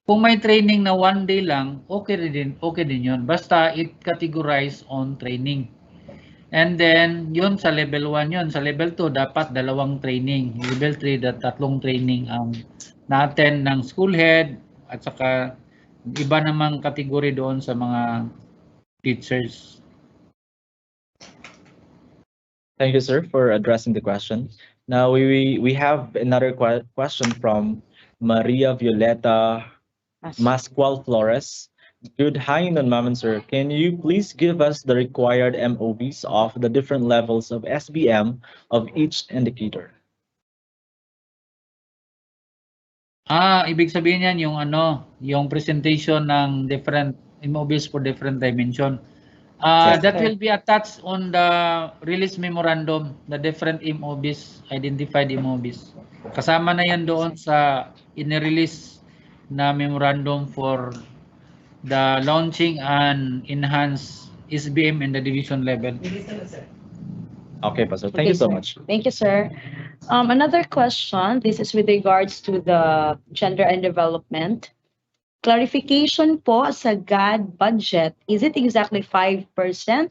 kung may training na 1 day lang, okay din yun, basta it categorize on training. And then yun sa level 1 yun, sa level 2 dapat 2 training, level 3 3 training ang natin ng school head, at saka iba namang kategory doon sa mga teachers. Thank you, sir, for addressing the question. Now we have another question from Maria Violeta Mascual Flores. Good hangin on, ma'am and sir. Can you please give us the required MOVs of the different levels of SBM of each indicator? Ibig sabihin yan yung yung presentation ng different MOVs for different dimension. That will be attached on the release memorandum, the different MOVs, identified MOVs. Kasama na yan doon sa in-release na memorandum for the launching and enhanced SBM in the division level. Okay, Pastor. Thank you so much. Thank you, sir. Another question. This is with regards to the gender and development. Clarification po sa GAD budget, is it exactly 5%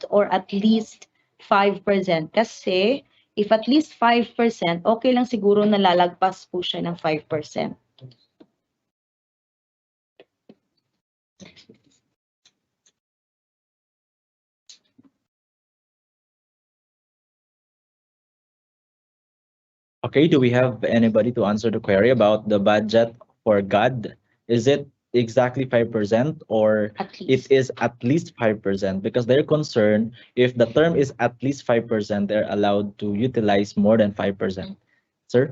or at least 5%? Kasi if at least 5%, okay lang siguro nalalagpas po siya ng 5%. Okay, do we have anybody to answer the query about the budget for GAD? Is it exactly 5% or it is at least 5%? Because they're concerned if the term is at least 5%, they're allowed to utilize more than 5%. Sir?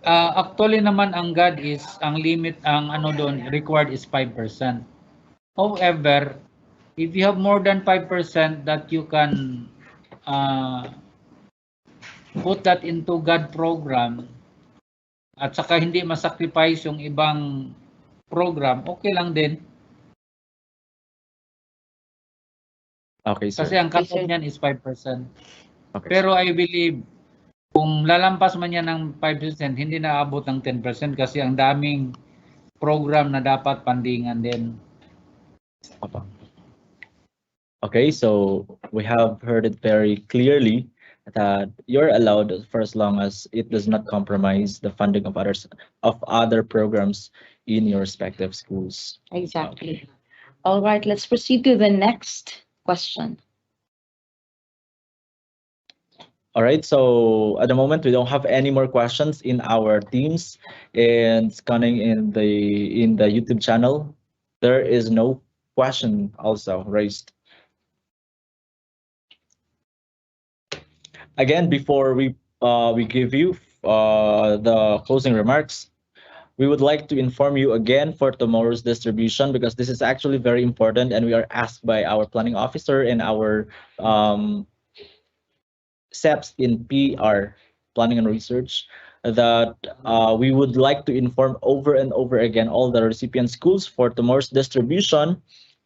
Actually naman ang GAD is, ang limit, ang ano doon, required is 5%. However, if you have more than 5% that you can put that into GAD program, at saka hindi masacrifice yung ibang program, okay lang din. Okay, sir. Kasi ang Okay, cut-off sir. niyan is 5%. Okay, Pero I believe, kung lalampas man yan ng 5%, hindi naabot ng 10% kasi ang daming program na dapat pandingan din. Opo. Okay, so we have heard it very clearly that you're allowed for as long as it does not compromise the funding of other programs in your respective schools. Exactly. All right, let's proceed to the next question. All right, so at the moment we don't have any more questions in our teams and scanning in the YouTube channel. There is no question also raised. Again, before we give you the closing remarks, we would like to inform you again for tomorrow's distribution because this is actually very important and we are asked by our planning officer and our SEPs in PR, planning and research, that we would like to inform over and over again all the recipient schools for tomorrow's distribution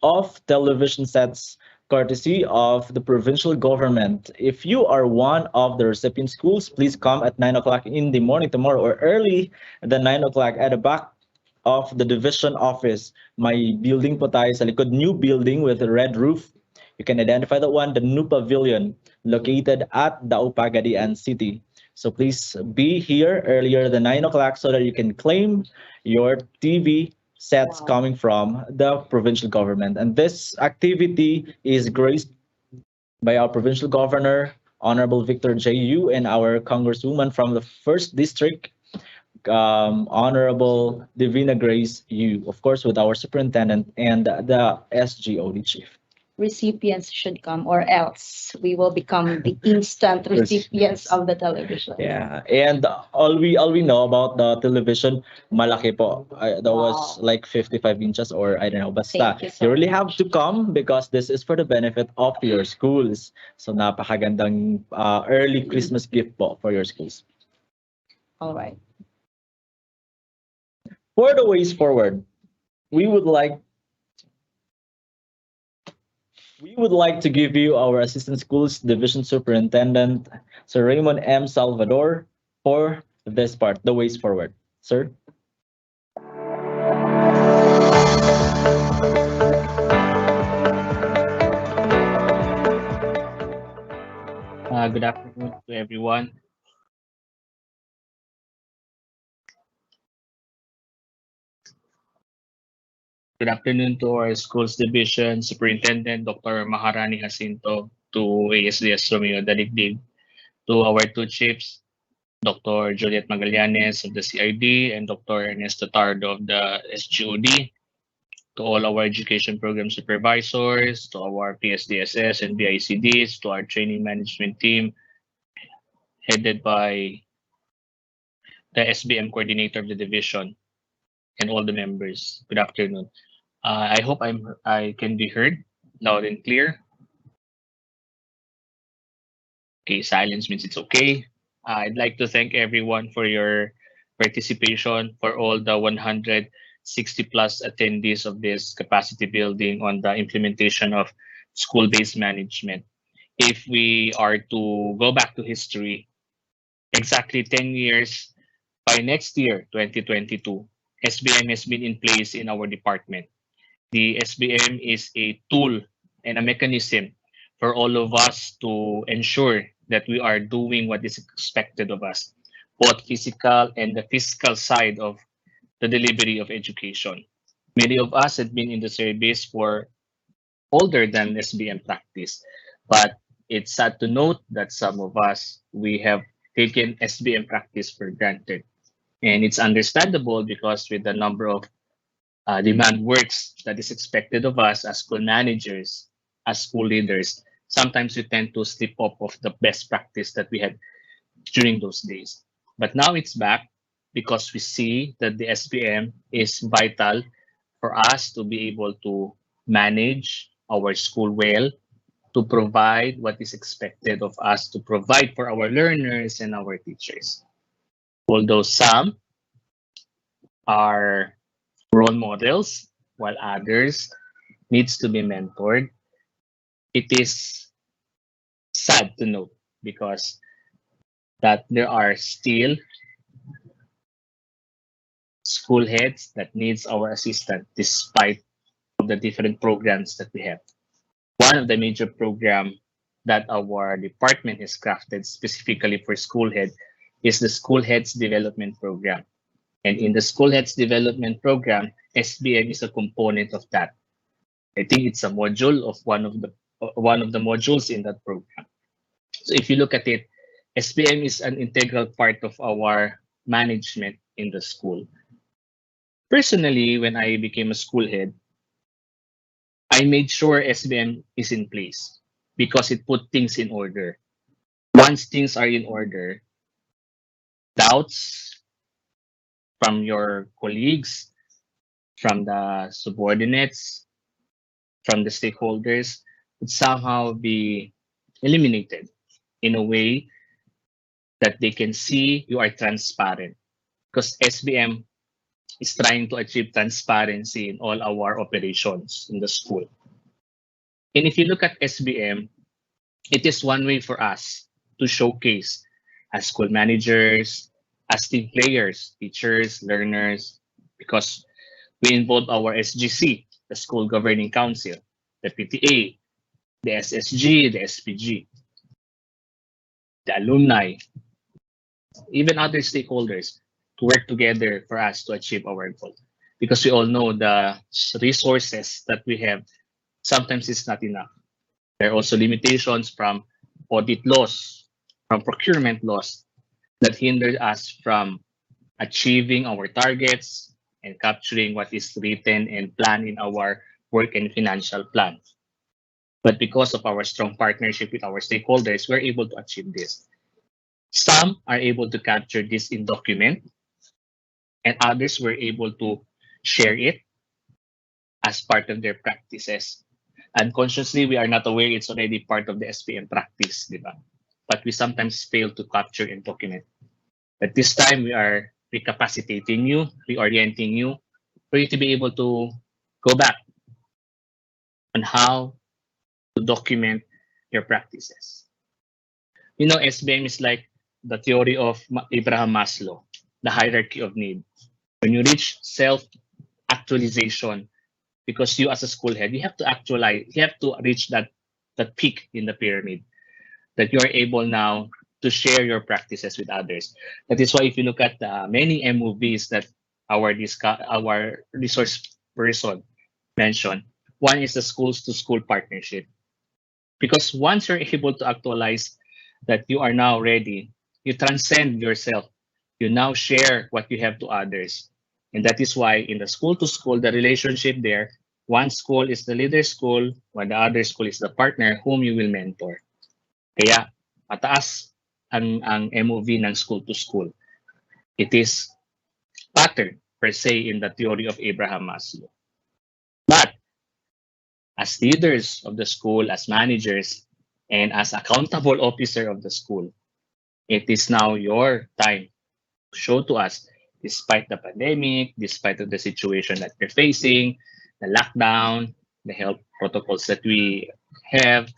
of television sets courtesy of the provincial government. If you are one of the recipient schools, please come at 9 o'clock in the morning tomorrow or early at the 9 o'clock at the back of the division office. May building po tayo sa likod, new building with a red roof. You can identify that one, the new pavilion located at Daupagadian City. So please be here earlier than 9 o'clock so that you can claim your TV sets coming from the provincial government. And this activity is graced by our provincial governor, Honorable Victor J.U., and our congresswoman from the 1st District, Honorable Divina Grace Yu, of course, with our superintendent and the SGOD chief. Recipients should come, or else we will become the instant recipients of the television. Yeah, and all we know about the television, malaki po. That was Wow. like 55 inches or I don't know. Basta, Thank you so you really have to come because this is for the benefit of your schools. So napakagandang early Christmas gift po for your schools. All right. For the ways forward, we would like to give you our Assistant Schools Division Superintendent, Sir Raymond M. Salvador, for this part, the ways forward. Sir? Good afternoon to everyone. Good afternoon to our schools division superintendent, Dr. Maharani Jacinto, to ASDS Romeo Daligdig, to our two chiefs, Dr. Juliet Magallanes of the CID and Dr. Ernesto Tardo of the SGOD, to all our education program supervisors, to our PSDSS and BICDs, to our training management team, headed by the SBM coordinator of the division, and all the members. Good afternoon. I hope I can be heard loud and clear. Okay, silence means it's okay. I'd like to thank everyone for your participation, for all the 160 plus attendees of this capacity building on the implementation of school-based management. If we are to go back to history, exactly 10 years by next year, 2022, SBM has been in place in our department. The SBM is a tool and a mechanism for all of us to ensure that we are doing what is expected of us, both physical and the fiscal side of the delivery of education. Many of us have been in the service for older than SBM practice, but it's sad to note that some of us, we have taken SBM practice for granted. And it's understandable because with the number of demand works that is expected of us as school managers, as school leaders, sometimes we tend to slip up of the best practice that we had during those days. But now it's back because we see that the SPM is vital for us to be able to manage our school well, to provide what is expected of us to provide for our learners and our teachers. Although some are role models, while others needs to be mentored. It is sad to note because that there are still school heads that needs our assistance despite of the different programs that we have. One of the major program that our department has crafted specifically for school head is the school heads development program. And in the school heads development program, SBM is a component of that. I think it's a module of one of the modules in that program. So if you look at it, SBM is an integral part of our management in the school. Personally, when I became a school head, I made sure SBM is in place because it put things in order. Once things are in order, doubts from your colleagues, from the subordinates, from the stakeholders would somehow be eliminated in a way that they can see you are transparent. Because SBM is trying to achieve transparency in all our operations in the school. And if you look at SBM, it is one way for us to showcase as school managers, as team players, teachers, learners, because we involve our SGC, the School Governing Council, the PTA, the SSG, the SPG, the alumni, even other stakeholders to work together for us to achieve our goal. Because we all know the resources that we have sometimes is not enough. There are also limitations from audit laws, from procurement laws that hinder us from achieving our targets and capturing what is written and planned in our work and financial plan. But because of our strong partnership with our stakeholders, we're able to achieve this. Some are able to capture this in document, and others were able to share it as part of their practices. Unconsciously, we are not aware it's already part of the SPM practice, di ba? But we sometimes fail to capture and document. But this time, we are recapacitating you, reorienting you, for you to be able to go back on how to document your practices. You know, SBM is like the theory of Abraham Maslow, the hierarchy of need. When you reach self-actualization, because you as a school head, you have to actualize, you have to reach that peak in the pyramid, that you are able now to share your practices with others. That is why if you look at many MOVs that our resource person mentioned, one is the schools to school partnership. Because once you're able to actualize that you are now ready, you transcend yourself. You now share what you have to others. And that is why in the school to school, the relationship there, one school is the leader school, while the other school is the partner whom you will mentor. Kaya mataas ang MOV ng school to school. It is pattern per se in the theory of Abraham Maslow. But as leaders of the school, as managers, and as accountable officer of the school, it is now your time to show to us, despite the pandemic, despite of the situation that we're facing, the lockdown, the health protocols that we have,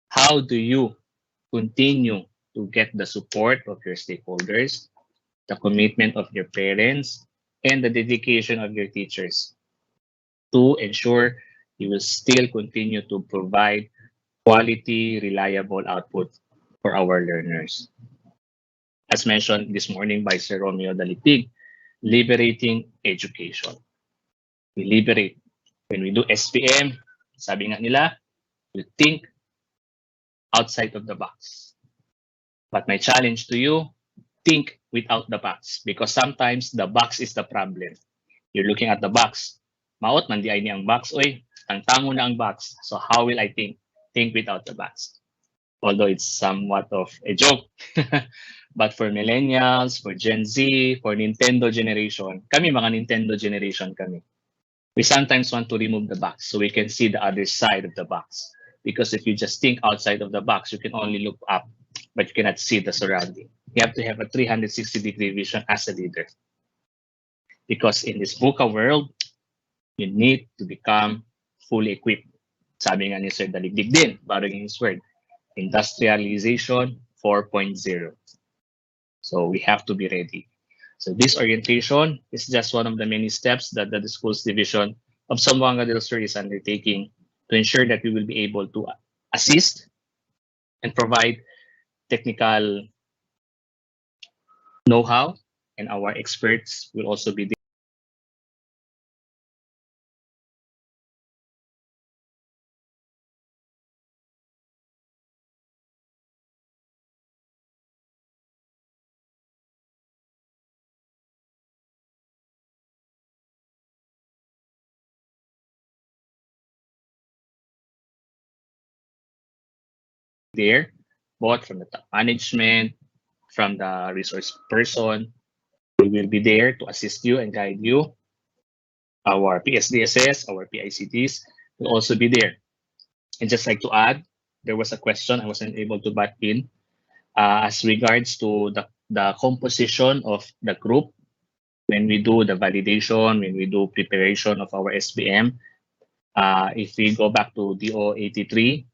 how do you continue to get the support of your stakeholders, the commitment of your parents, and the dedication of your teachers to ensure you will still continue to provide quality, reliable output for our learners. As mentioned this morning by Sir Romeo Dalitig, liberating education. We liberate. When we do SPM, sabi nga nila, you think outside of the box. But my challenge to you, think without the box, because sometimes the box is the problem. You're looking at the box. Maot man di ay niyang box, oy, tangtango na ang box. So how will I think? Think without the box. Although it's somewhat of a joke. But for millennials, for Gen Z, for Nintendo generation, kami mga Nintendo generation kami. We sometimes want to remove the box so we can see the other side of the box. Because if you just think outside of the box, you can only look up, but you cannot see the surrounding. You have to have a 360-degree vision as a leader. Because in this VUCA world, you need to become fully equipped. Sabi nga ni Sir Daligdig din, borrowing his word, industrialization 4.0. So we have to be ready. So this orientation is just one of the many steps that the schools division of Zamboanga del Sur is undertaking to ensure that we will be able to assist and provide technical know-how, and our experts will also be there, both from the top management, from the resource person. We will be there to assist you and guide you. Our PSDSS, our PICTs will also be there. And just like to add, there was a question I wasn't able to back in as regards to the composition of the group when we do the validation, when we do preparation of our SBM. If we go back to DO 83,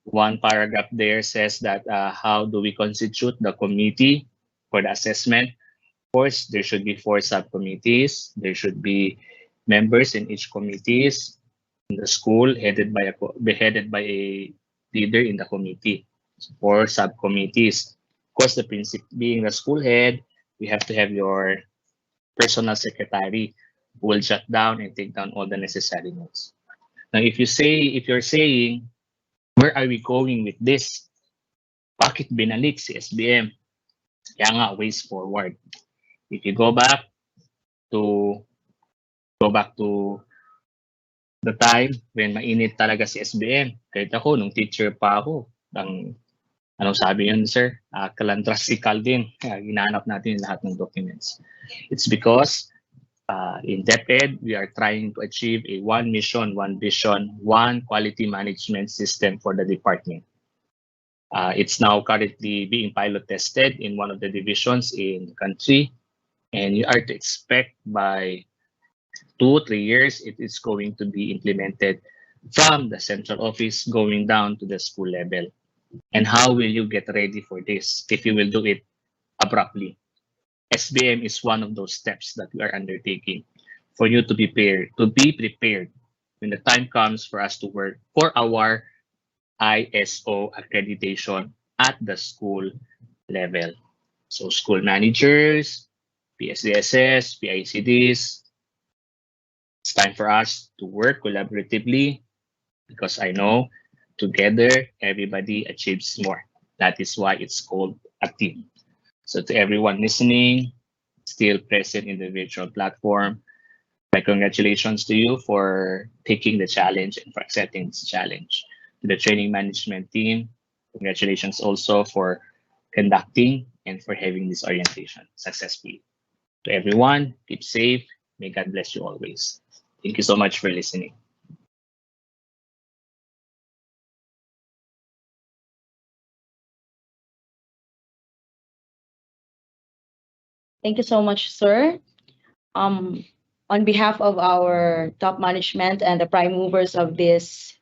one paragraph there says that how do we constitute the committee for the assessment? Of course, there should be 4 subcommittees. There should be members in each committees in the school headed by a leader in the committee. So 4 subcommittees. Of course, the principal being the school head, we have to have your personal secretary who will jot down and take down all the necessary notes. Now, if you're saying, where are we going with this? Bakit binalik si SBM? Kaya nga, ways forward. If you go back to the time when mainit talaga si SBM. Kahit ako, nung teacher pa ako, anong sabi yun, sir? Kalantrasikal din. Hinahanap natin lahat ng documents. It's because in DepEd, we are trying to achieve a one mission, one vision, one quality management system for the department. It's now currently being pilot tested in one of the divisions in the country. And you are to expect by 2-3 years, it is going to be implemented from the central office going down to the school level. And how will you get ready for this if you will do it abruptly? SBM is one of those steps that we are undertaking for you to be prepared when the time comes for us to work for our ISO accreditation at the school level. So school managers, PSDSS, PICDs, it's time for us to work collaboratively because I know together everybody achieves more. That is why it's called a team. So to everyone listening, still present in the virtual platform, my congratulations to you for taking the challenge and for accepting this challenge. To the training management team, congratulations also for conducting and for having this orientation successfully. To everyone, keep safe. May God bless you always. Thank you so much for listening. Thank you so much, sir. On behalf of our top management and the prime movers of this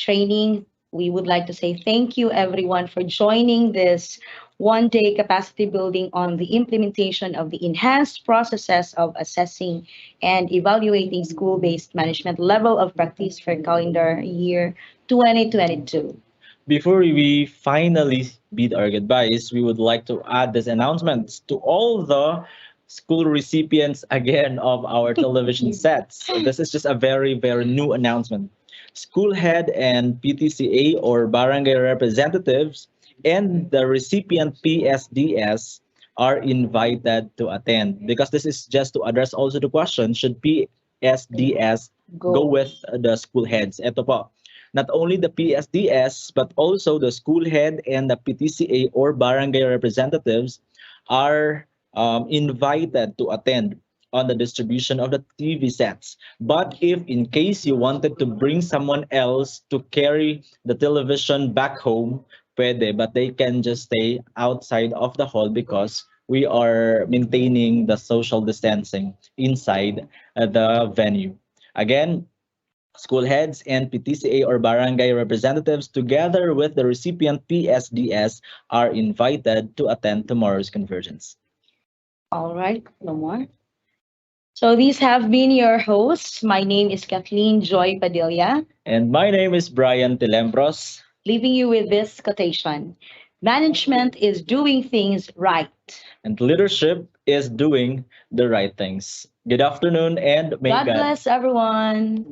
training, we would like to say thank you, everyone, for joining this one-day capacity building on the implementation of the enhanced processes of assessing and evaluating school-based management level of practice for calendar year 2022. Before we finally bid our goodbyes, we would like to add this announcement to all the school recipients again of our television sets. This is just a very, very new announcement. School head and PTCA or barangay representatives and the recipient PSDS are invited to attend because this is just to address also the question, should PSDS go with the school heads? Ito po. Not only the PSDS, but also the school head and the PTCA or barangay representatives are invited to attend on the distribution of the TV sets. But if in case you wanted to bring someone else to carry the television back home, pwede, but they can just stay outside of the hall because we are maintaining the social distancing inside the venue. Again, school heads and PTCA or barangay representatives, together with the recipient PSDS, are invited to attend tomorrow's convergence. All right, no more. So these have been your hosts. My name is Kathleen Joy Padilla, And my name is Brian Tilembros. leaving you with this quotation. Management is doing things right. And leadership is doing the right things. Good afternoon, and may God God bless everyone.